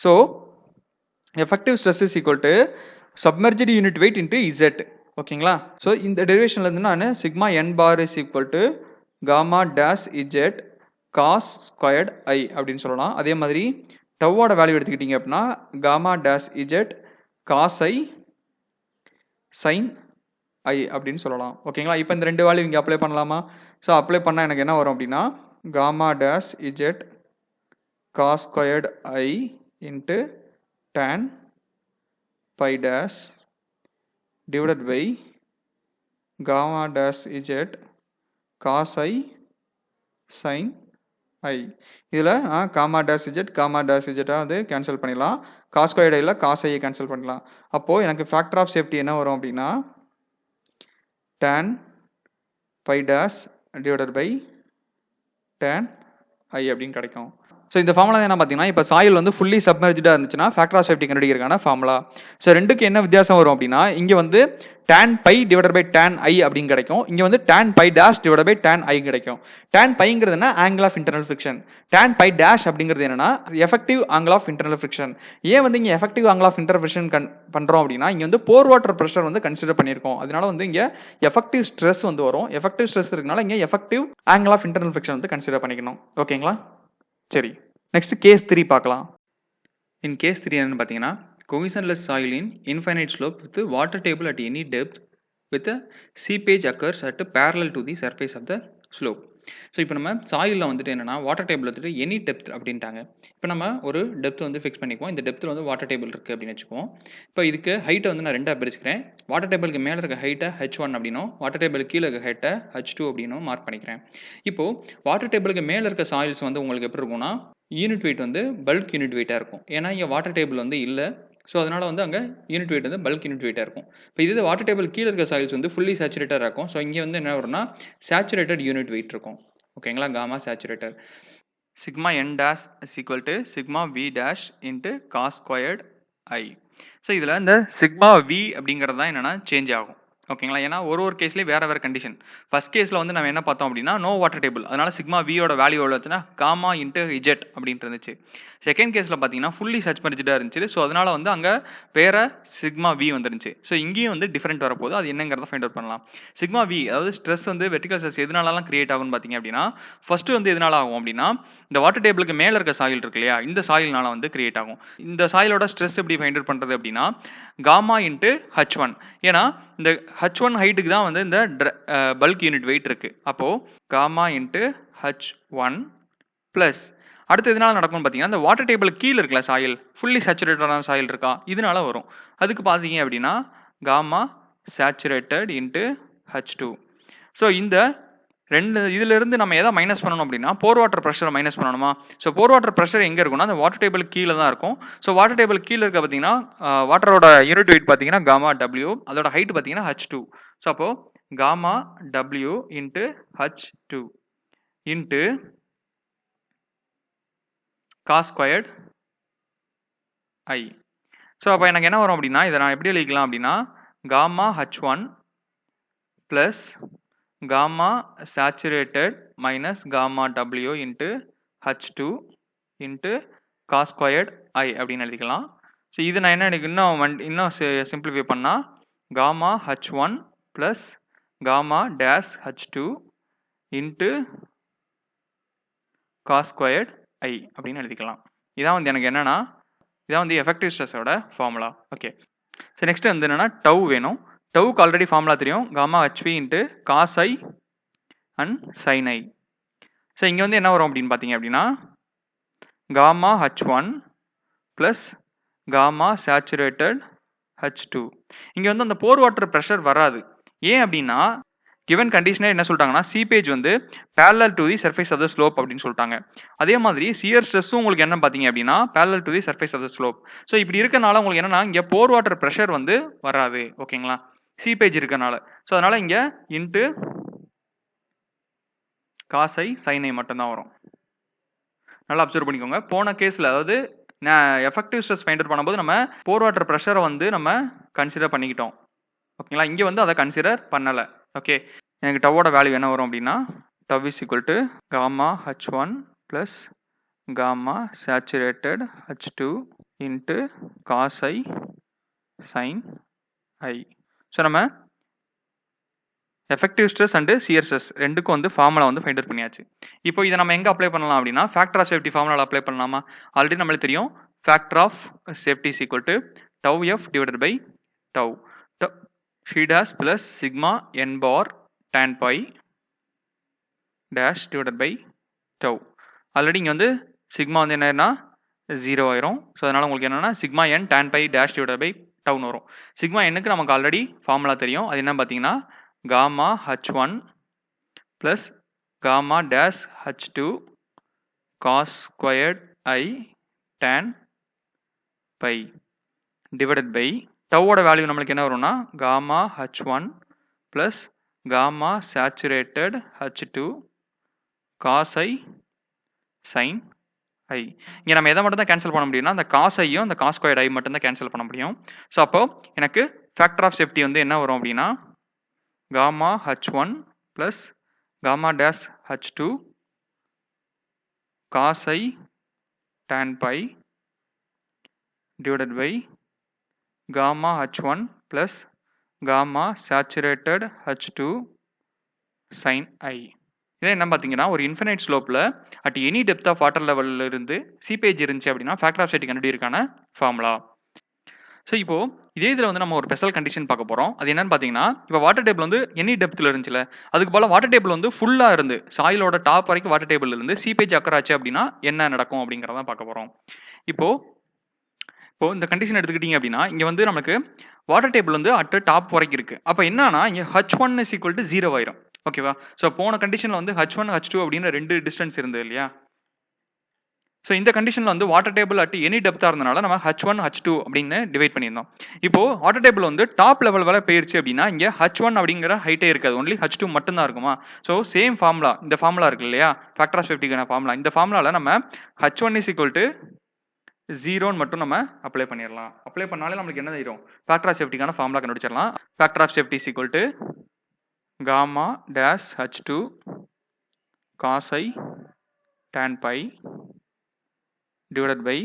So effective stress is equal to submerged unit weight into z. ஓகேங்களா. ஸோ இந்த டெரிவேஷன்ல இருந்து நான் sigma n bar is equal to gamma dash z cos squared I அப்படின்னு சொல்லலாம். அதே மாதிரி டவ்வோட வேல்யூ எடுத்துக்கிட்டீங்க அப்படின்னா gamma dash z cos I sign I அப்படின்னு சொல்லலாம். ஓகேங்களா. இப்போ இந்த ரெண்டு வேல்யூ இங்கே அப்ளை பண்ணலாமா. ஸோ அப்ளை பண்ணால் எனக்கு என்ன வரும் அப்படின்னா gamma dash z cos squared I into tan pi dash divided by gamma dash z cos I sin I. இதில் gamma dash z gamma dash z அது கேன்சல் பண்ணிடலாம். cos squared I cos I cancel பண்ணலாம். அப்போது எனக்கு factor of safety என்ன வரும் அப்படின்னா tan pi dash divided by tan I அப்படின்னு கிடைக்கும். ஸோ இந்த ஃபார்முலா என்ன பார்த்தீங்கன்னா இப்போ சாயில் வந்து ஃபுல்லி சப்மர்ஜாக இருந்துச்சுன்னா ஃபேக்டர் ஆஃப் சேஃப்டி கண்டுபிடிக்கிறதுக்கான ஃபார்முலா. ஸோ ரெண்டுக்கு என்ன வித்தியாசம் வரும் அப்படின்னா இங்கே வந்து tan pi divided by tan I அப்படின்னு கிடைக்கும். இங்கே வந்து tan pi dash divided by tan I கிடைக்கும். tan piங்கிறது என்ன, angle of internal friction. tan pi dash அப்படிங்கிறது என்னன்னா effective angle of internal friction. ஏன் வந்து இங்கே effective angle of internal friction பண்ணுறோம் அப்படின்னா இங்கே வந்து போர் வாட்டர் ப்ரெஷர் வந்து கன்சிடர் பண்ணியிருக்கோம். அதனால வந்து இங்கே எஃபெக்டிவ் ஸ்ட்ரெஸ் வந்து வரும். எஃபெக்டிவ் ஸ்ட்ரெஸ் இருக்கனால இங்கே effective angle of internal friction வந்து கன்சிடர் பண்ணிக்கணும். ஓகேங்களா. சரி, நெக்ஸ்ட் கேஸ் 3 பார்க்கலாம். இன் கேஸ் 3 என்னன்னு பார்த்தீங்கன்னா cohesionless soil in infinite slope with water table at any depth with a seepage occurs at parallel to the surface of the slope. So இப்போ நம்ம சாயிலில் வந்துட்டு என்னன்னா வாட்டர் டேபிள் வந்துட்டு எனி டெப்த் அப்படின்ட்டாங்க. இப்போ நம்ம ஒரு டெப்த் வந்து ஃபிக்ஸ் பண்ணிக்குவோம். இந்த டெப்த்தில் வந்து வாட்டர் டேபிள் இருக்குது அப்படின்னு வச்சுக்குவோம். இப்போ இதுக்கு ஹைட்டை வந்து நான் ரெண்டாக பிரிச்சுக்கிறேன். வாட்டர் டேபிளுக்கு மேலே இருக்க ஹைட்டை h1 அப்படின்னும் வாட்டர் டேபிளுக்கு கீழே இருக்க ஹைட்டை h2 அப்படின்னும் மார்க் பண்ணிக்கிறேன். இப்போது வாட்டர் டேபிளுக்கு மேலே இருக்க சாயில்ஸ் வந்து உங்களுக்கு எப்படி இருக்கும்னா யூனிட் வெயிட் வந்து பல்க் யூனிட் வெயிட்டாக இருக்கும். ஏன்னா இங்கே வாட்டர் டேபிள் வந்து இல்லை. ஸோ அதனால் வந்து அங்கே யூனிட் வெயிட் வந்து பல்க் யூனிட் வெயிட்டாக இருக்கும். இப்போ இது வாட்டர் டேபிள் கீழே இருக்க சாயில்ஸ் வந்து ஃபுல்லி சேச்சுரேட்டடாக இருக்கும். ஸோ இங்கே வந்து என்ன வரும்னா சேச்சுரேட்டட் யூனிட் வெயிட் இருக்கும். ஓகேங்களா. Gamma saturated. Sigma n dash is equal to sigma v dash into cos squared I. So இதில் இந்த சிக்மா v அப்படிங்கிறது தான் என்னென்னா சேஞ்ச் ஆகும். ஓகேங்களா. ஏன்னா ஒரு கேஸ்லேயும் வேறு கண்டிஷன். ஃபர்ஸ்ட் கேஸில் வந்து நம்ம என்ன பார்த்தோம் அப்படின்னா நோ வாட்டர் டேபிள், அதனால சிக்மா வியோட வேல்யூ எவ்வளோ வச்சுன்னா காமா இன்ட்டு இஜெட் அப்படின்ட்டு இருந்துச்சு. செகண்ட் கேஸில் பார்த்தீங்கன்னா ஃபுல்லி சப்மர்ஜ்டாக இருந்துச்சு. ஸோ அதனால வந்து அங்கே வேற சிக்மா வி வந்துருந்துச்சு. ஸோ இங்கேயும் வந்து டிஃப்ரெண்ட் வரப்போது, அது என்னங்கிறத ஃபைண்ட் அவுட் பண்ணலாம். சிக்மா வி அதாவது ஸ்ட்ரெஸ் வந்து வெர்டிகல் ஸ்ட்ரெஸ் எதனாலலாம் கிரியேட் ஆகும்னு பார்த்தீங்க அப்படின்னா ஃபர்ஸ்ட் வந்து எதனால ஆகும் அப்படின்னா இந்த வாட்டர் டேபிளுக்கு மேலே இருக்க சாயில் இருக்கு இல்லையா, இந்த சாயில்னால வந்து கிரியேட் ஆகும். இந்த சாயிலோட ஸ்ட்ரெஸ் எப்படி ஃபைண்ட் அவுட் பண்ணுறது அப்படின்னா காமா இன்ட்டு h1. ஏன்னா இந்த h1 ஹைட்டுக்கு தான் வந்து இந்த பல்க் யூனிட் வெயிட் இருக்கு. அப்போது காமா இன்ட்டு h1 ப்ளஸ் அடுத்து எதனால நடக்கும்னு பார்த்தீங்கன்னா இந்த வாட்டர் டேபிள் கீழே இருக்கல சாயில் ஃபுல்லி சேச்சுரேட்டடான சாயில் இருக்கா, இதனால வரும். அதுக்கு பார்த்தீங்க அப்படின்னா gamma saturated into h2. So இந்த இதிலிருந்து நம்ம எதை மைனஸ் பண்ணணும் அப்படின்னா போர் வாட்டர் ப்ரெஷரை மைனஸ் பண்ணணுமா. ஸோ போர் வாட்டர் ப்ரெஷர் எங்கே இருக்குன்னா அந்த வாட்டர் டேபிள் கீழே தான் இருக்கும். ஸோ வாட்டர் டேபிள் கீழே இருக்க பார்த்தீங்கன்னா வாட்டரோட யூனிட் வெயிட் பார்த்தீங்கன்னா காமா டபிள்யூ, அதோட ஹைட் பார்த்தீங்கன்னா H2. ஸோ அப்போ gamma W into H2 into cos squared I. So அப்போ எனக்கு என்ன வரும் அப்படின்னா இதை நான் எப்படி எழுதிக்கலாம் அப்படின்னா gamma H1 plus gamma saturated minus gamma W into H2 into cos squared I அப்படின்னு எழுதிக்கலாம். ஸோ இது நான் என்ன எனக்கு இன்னும் சிம்பிளிஃபை பண்ணால் gamma H1 plus gamma dash H2 into cos squared I அப்படின்னு எழுதிக்கலாம். இதான் வந்து எனக்கு என்னன்னா இதான் வந்து எஃபெக்டிவ் ஸ்ட்ரெஸ்ஸோட ஃபார்முலா. ஓகே, ஸோ நெக்ஸ்ட் வந்து என்னன்னா டவ் வேணும். டவுக்கு ஆல்ரெடி ஃபார்முலா தெரியும், gamma H V into cos I and sin ஐ. ஸோ இங்கே வந்து என்ன வரும் அப்படின்னு பார்த்தீங்க அப்படின்னா gamma H1 plus gamma saturated H2. இங்கே வந்து அந்த போர் வாட்டர் ப்ரெஷர் வராது. ஏன் அப்படின்னா கிவன் கண்டிஷனே என்ன சொல்லிட்டாங்கன்னா சீபேஜ் வந்து parallel to the surface of the slope அப்படின்னு சொல்லிட்டாங்க. அதே மாதிரி சியர் ஸ்ட்ரெஸ்ஸும் உங்களுக்கு என்ன பார்த்தீங்க அப்படின்னா parallel to the surface of the slope. So இப்படி இருக்கனால உங்களுக்கு என்னன்னா இங்கே போர் வாட்டர் ப்ரெஷர் வந்து வராது. ஓகேங்களா, சீபேஜ் இருக்கனால. ஸோ அதனால இங்கே இன்ட்டு காசை சைனை மட்டும்தான் வரும். நல்லா அப்சர்வ் பண்ணிக்கோங்க. போன கேஸில் அதாவது எஃபெக்டிவ் ஸ்ட்ரெஸ் ஃபைண்ட் அவுட் பண்ணும்போது நம்ம போர் வாட்டர் ப்ரெஷரை வந்து நம்ம கன்சிடர் பண்ணிக்கிட்டோம். ஓகேங்களா, இங்கே வந்து அதை கன்சிடர் பண்ணலை. ஓகே, எனக்கு டவோட வேல்யூ என்ன வரும் அப்படின்னா tau is equal to gamma H1 plus gamma saturated H2 into cos I sign I. So நம்ம effective stress and shear stress ரெண்டுக்கும் வந்து ஃபார்முலா வந்து ஃபைண்ட் அவுட் பண்ணியாச்சு. இப்போ இதை நம்ம எங்கே அப்ளை பண்ணலாம் அப்படின்னா factor of safety formula apply பண்ணலாமா. ஆல்ரெடி நம்மளுக்கு தெரியும் factor of safety is equal to tau F divided by tau c dash plus sigma n bar tan by dash divided by tau. Already இங்கே வந்து sigma வந்து என்னன்னா 0 ஆயிரும். So அதனால் உங்களுக்கு என்னென்னா sigma n tan by dash divided by டவுன் வரும். சிக்மா எண்ணுக்கு நமக்கு ஆல்ரெடி ஃபார்முலா தெரியும். அது என்ன பார்த்தீங்கன்னா gamma H1 plus gamma dash H2 cos squared I tan by divided by டவோட வேல்யூ நம்மளுக்கு என்ன வரும்னா gamma H1 plus gamma saturated H2 cos I sign I. இங்கே நம்ம எதை மட்டும் தான் கேன்சல் பண்ண முடியும்னா அந்த காஸ் ஐயும் அந்த காஸ் ஸ்கொயர்ட் ஐ மட்டும் தான் கேன்சல் பண்ண முடியும். ஸோ அப்போ எனக்கு ஃபேக்டர் ஆஃப் சேஃப்டி வந்து என்ன வரும் அப்படின்னா gamma H1 plus gamma dash H2 cos I tan by divided by gamma H1 plus gamma saturated H2 sin I. இதே என்ன பார்த்தீங்கன்னா ஒரு இன்ஃபினைட் ஸ்லோப்பில் at any depth of water லெவலில் இருந்து சீபேஜ் இருந்துச்சு அப்படின்னா ஃபேக்டர் ஆஃப் சேஃப்டி கண்டுபிடிக்கான ஃபார்முலா. ஸோ இப்போ இதே இதில் வந்து நம்ம ஒரு ஸ்பெஷல் கண்டிஷன் பார்க்க போகிறோம். அது என்னன்னு பார்த்தீங்கன்னா இப்போ வாட்டர் டேபிள் வந்து எனி டெப்த்தில் இருந்துச்சுல, அதுக்கு போல வாட்டர் டேபிள் வந்து ஃபுல்லாக இருந்து சாயிலோட டாப் வரைக்கும் வாட்டர் டேபிள் இருந்து சீபேஜ் அக்கராச்சு அப்படின்னா என்ன நடக்கும் அப்படிங்கிறதான் பார்க்க போகிறோம். இப்போ இந்த கண்டிஷன் எடுத்துக்கிட்டீங்க அப்படின்னா இங்கே வந்து நமக்கு வாட்டர் டேபிள் வந்து அட் டாப் வரைக்கும் இருக்குது. அப்போ என்னன்னா இங்கே H1 இஸ் ஈக்குவல் டு 0 ஆயிரும். ஓகேவா, ஸோ போன கண்டிஷனில் வந்து H1 H2 அப்படின்னு 2 டிஸ்டன்ஸ் இருந்தது இல்லையா. ஸோ இந்த கண்டிஷனில் வந்து வாட்டர் டேபிள் அட் எனி டெப்த்தாக இருந்தனால நம்ம H1 H2 அப்படின்னு டிவைட் பண்ணியிருந்தோம். இப்போ வாட்டர் டேபிள் வந்து டாப் லெவல் வரை போயிருச்சு அப்படின்னா இங்கே H1 அப்படிங்கிற ஹைட்டே இருக்காது, ஒன்லி H2 மட்டும்தான் இருக்குமா. ஸோ சேம் ஃபார்முலா, இந்த ஃபார்முலா இருக்கு இல்லையா ஃபேக்டர் ஆஃப் சேஃப்டிக்கான ஃபார்முலா, இந்த ஃபார்முலாவில் நம்ம H1 இஸ் ஈக்குவல் டு 0 மட்டும் நம்ம அப்ளை பண்ணிடலாம். அப்ளை பண்ணாலே நமக்கு என்ன தெரியும் ஃபேக்டர் ஆஃப் சேஃப்டிக்கான ஃபார்முலா கண்டுபிடிச்சிடலாம். Factor of safety is equal to gamma dash H2 cos I tan by divided by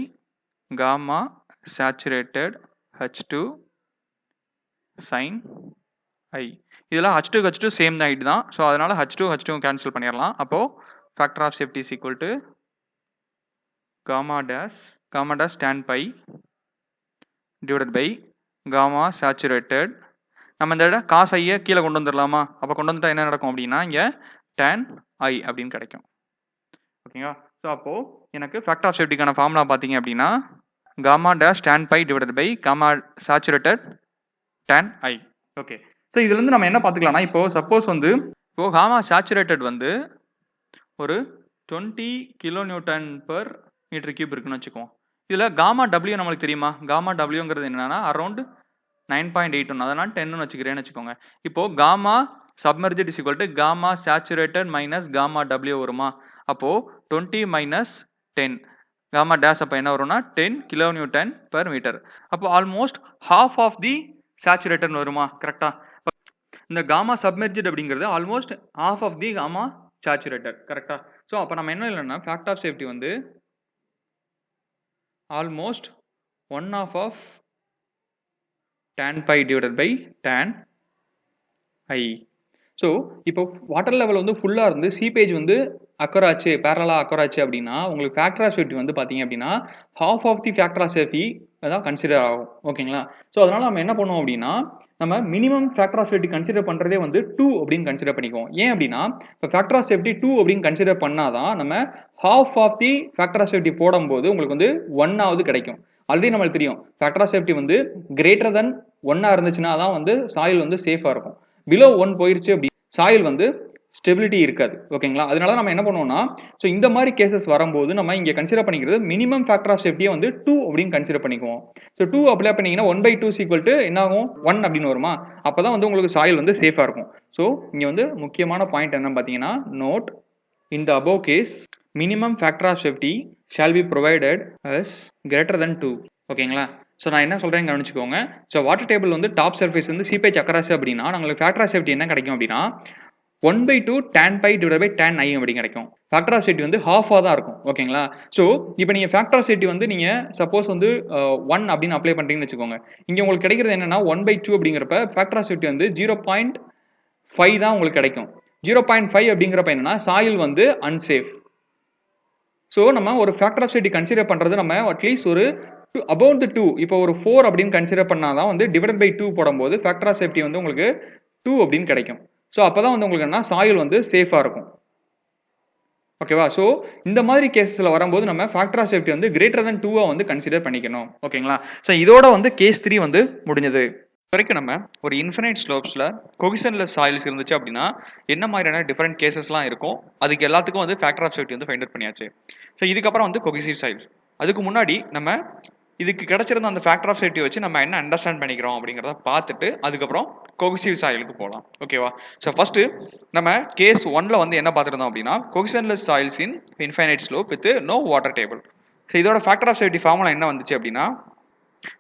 gamma saturated H2 sin I. இதெல்லாம் H2 H2 சேம் தான் ஹைட் தான். ஸோ அதனால H2 கேன்சல் பண்ணிடலாம். அப்போ factor of safety is equal to gamma dash tan by divided by gamma saturated. நம்ம இந்த இடம் cos ஐயை கீழே கொண்டு வந்துடலாமா. அப்போ கொண்டு வந்துட்டா என்ன நடக்கும் அப்படின்னா இங்கே tan ஐ அப்படின்னு கிடைக்கும். ஓகேங்களா, ஸோ அப்போ எனக்கு ஃபேக்டர் ஆஃப் சேஃப்டிக்கான ஃபார்முலா பார்த்தீங்க அப்படின்னா gamma dash tan by divided by gamma saturated tan i. Okay, so இதுலேருந்து நம்ம என்ன பார்த்துக்கலாம்னா இப்போ சப்போஸ் வந்து இப்போ காமா சேச்சுரேட்டட் வந்து ஒரு 20 kilo newton per metre cube இருக்குன்னு வச்சுக்குவோம். இதுல காமா டபிள்யூ நம்மளுக்கு தெரியுமா? காமா டபிள்யூங்கிறது என்னன்னா அரௌண்ட் 9.81, அதனால 10ன்னு வச்சுக்கிறேன்னு வச்சுக்கோங்க. இப்போ gamma submerged is equal to gamma saturated minus gamma டபிள்யூ வருமா? அப்போ 20 மைனஸ் 10 காமா டேஷ் அப்போ என்ன வரும்னா 10 கிலோ நியூட்டன் பர் மீட்டர். அப்போ almost half of the saturated வருமா? கரெக்டா? இந்த காமா சப்மெர்ஜ்ட் அப்படிங்கிறது almost half of the gamma saturated. கரெக்டா? ஸோ அப்போ நம்ம என்ன இல்லைன்னா ஃபேக்ட் ஆஃப் சேஃப்டி வந்து almost 1/2 of tan pi divided by tan i. ஸோ இப்போ வாட்டர் லெவல் வந்து ஃபுல்லாக இருந்து சீபேஜ் வந்து அக்கர் ஆச்சு, பேரலாக அக்கர் ஆச்சு அப்படின்னா உங்களுக்கு ஃபேக்டர் ஆஃப் சேஃப்டி வந்து பார்த்தீங்க அப்படின்னா half of the factor of safety தான் கன்சிடர் ஆகும். ஓகேங்களா? ஸோ அதனால நம்ம என்ன பண்ணுவோம் அப்படின்னா நம்ம minimum factor of safety consider பண்ணுறதே வந்து 2 அப்படின்னு கன்சிடர் பண்ணிக்குவோம். ஏன் அப்படின்னா இப்போ ஃபேக்டர் ஆஃப் சேஃப்டி 2 அப்படின்னு கன்சிடர் பண்ணாதான் நம்ம half of the factor of safety போடும்போது உங்களுக்கு வந்து 1 கிடைக்கும். ஆல்ரெடி நம்மளுக்கு தெரியும் ஃபேக்டர் ஆஃப் சேஃப்டி வந்து கிரேட்டர் தென் 1 இருந்துச்சுன்னா தான் வந்து சாயில் வந்து சேஃபாக இருக்கும். பிலோ 1 போயிருச்சு அப்படி சாயில் வந்து ஸ்டெபிலிட்டி இருக்காது. ஓகேங்களா? அதனால நம்ம என்ன பண்ணுவோம்னா ஸோ இந்த மாதிரி கேசஸ் வரும்போது நம்ம இங்கே கன்சிடர் பண்ணிக்கிறது மினிமம் ஃபேக்டர் ஆஃப் சேஃப்டியை வந்து 2 அப்படின்னு கன்சிடர் பண்ணிக்குவோம். ஸோ 2 அப்ளை பண்ணீங்கன்னா 1/2 ஈக்குவல் டு என்ன ஆகும் 1 அப்படின்னு வருமா? அப்பதான் வந்து உங்களுக்கு சாயில் வந்து சேஃபாக இருக்கும். ஸோ இங்கே வந்து முக்கியமான பாயிண்ட் என்ன பார்த்தீங்கன்னா note in the above case minimum factor of safety shall be provided as greater than 2. ஓகேங்களா? ஸோ நான் என்ன சொல்கிறேன் கவனிச்சுக்கோங்க. ஸோ வாட்டர் டேபிள் வந்து டாப் சர்ஃபேஸ் வந்து சீபேஜ் அக்கராசு அப்படின்னா நம்மளுக்கு ஃபேக்டர் ஆஃப் சேஃப்டி என்ன கிடைக்கும் அப்படின்னா 1/2 tan pi divided by tan i அப்படி கிடைக்கும். ஃபேக்டர் ஆஃப் சேஃப்டி வந்து ஹாஃபாக தான் இருக்கும். ஓகேங்களா? ஸோ இப்போ நீங்கள் ஃபேக்டர் ஆஃப் சேஃப்டி வந்து நீங்கள் சப்போஸ் வந்து 1 அப்படின்னு அப்ளை பண்ணுறீங்கன்னு வச்சுக்கோங்க. இங்கே உங்களுக்கு கிடைக்கிறது என்னன்னா 1/2 அப்படிங்கிறப்ப ஃபேக்டர் ஆஃப் சேஃப்டி வந்து 0.5 தான் உங்களுக்கு கிடைக்கும். 0.5 அப்படிங்கிறப்ப என்னன்னா சாயில் வந்து அன்சேஃப். ஸோ நம்ம ஒரு ஃபேக்டர் ஆஃப் சேஃப்டி கன்சிடர் பண்ணுறது நம்ம அட்லீஸ்ட் ஒரு அபவுட் த 2 இப்போ ஒரு 4 அப்படின்னு கன்சிடர் பண்ணாதான் வந்து டிவைட் பை 2 போடும்போது ஃபேக்டர் ஆஃப் சேஃப்டி வந்து உங்களுக்கு 2 அப்படின்னு கிடைக்கும். ஸோ அப்போதான் வந்து உங்களுக்கு என்ன சாயில் வந்து சேஃபாக இருக்கும். ஓகேவா? ஸோ இந்த மாதிரி கேசஸில் வரும்போது நம்ம ஃபேக்டர் ஆஃப் சேஃப்டி வந்து கிரேட்டர் தென் 2 வந்து கன்சிடர் பண்ணிக்கணும். ஓகேங்களா? ஸோ இதோட வந்து கேஸ் 3 வந்து முடிஞ்சது. வரைக்கும் நம்ம ஒரு இன்ஃபினைட் ஸ்லோப்ஸில் கொஹிஷன்லெஸ் சாயில்ஸ் இருந்துச்சு அப்படின்னா என்ன மாதிரியான டிஃப்ரெண்ட் கேசஸ்லாம் இருக்கும், அதுக்கு எல்லாத்துக்கும் வந்து ஃபேக்டர் ஆஃப் சேஃப்டி வந்து ஃபைண்ட் அவுட் பண்ணியாச்சு. ஸோ இதுக்கப்புறம் வந்து கொஹிசிவ் சாயில்ஸ். அதுக்கு முன்னாடி நம்ம இதுக்கு கிடைச்சிருந்த அந்த ஃபேக்டர் ஆஃப் சேஃப்டி வச்சு நம்ம என்ன அண்டர்ஸ்டாண்ட் பண்ணிக்கிறோம் அப்படிங்கிறத பார்த்துட்டு அதுக்கப்புறம் கொஹிசிவ் சாயிலுக்கு போகலாம். ஓகேவா? ஸோ ஃபர்ஸ்ட் நம்ம கேஸ் 1ல வந்து என்ன பார்த்துருந்தோம் அப்படின்னா cohesionless soils in infinite slope with no water table. So இதோட ஃபேக்டர் ஆஃப் சேஃப்டி ஃபார்முலா என்ன வந்துச்சு அப்படின்னா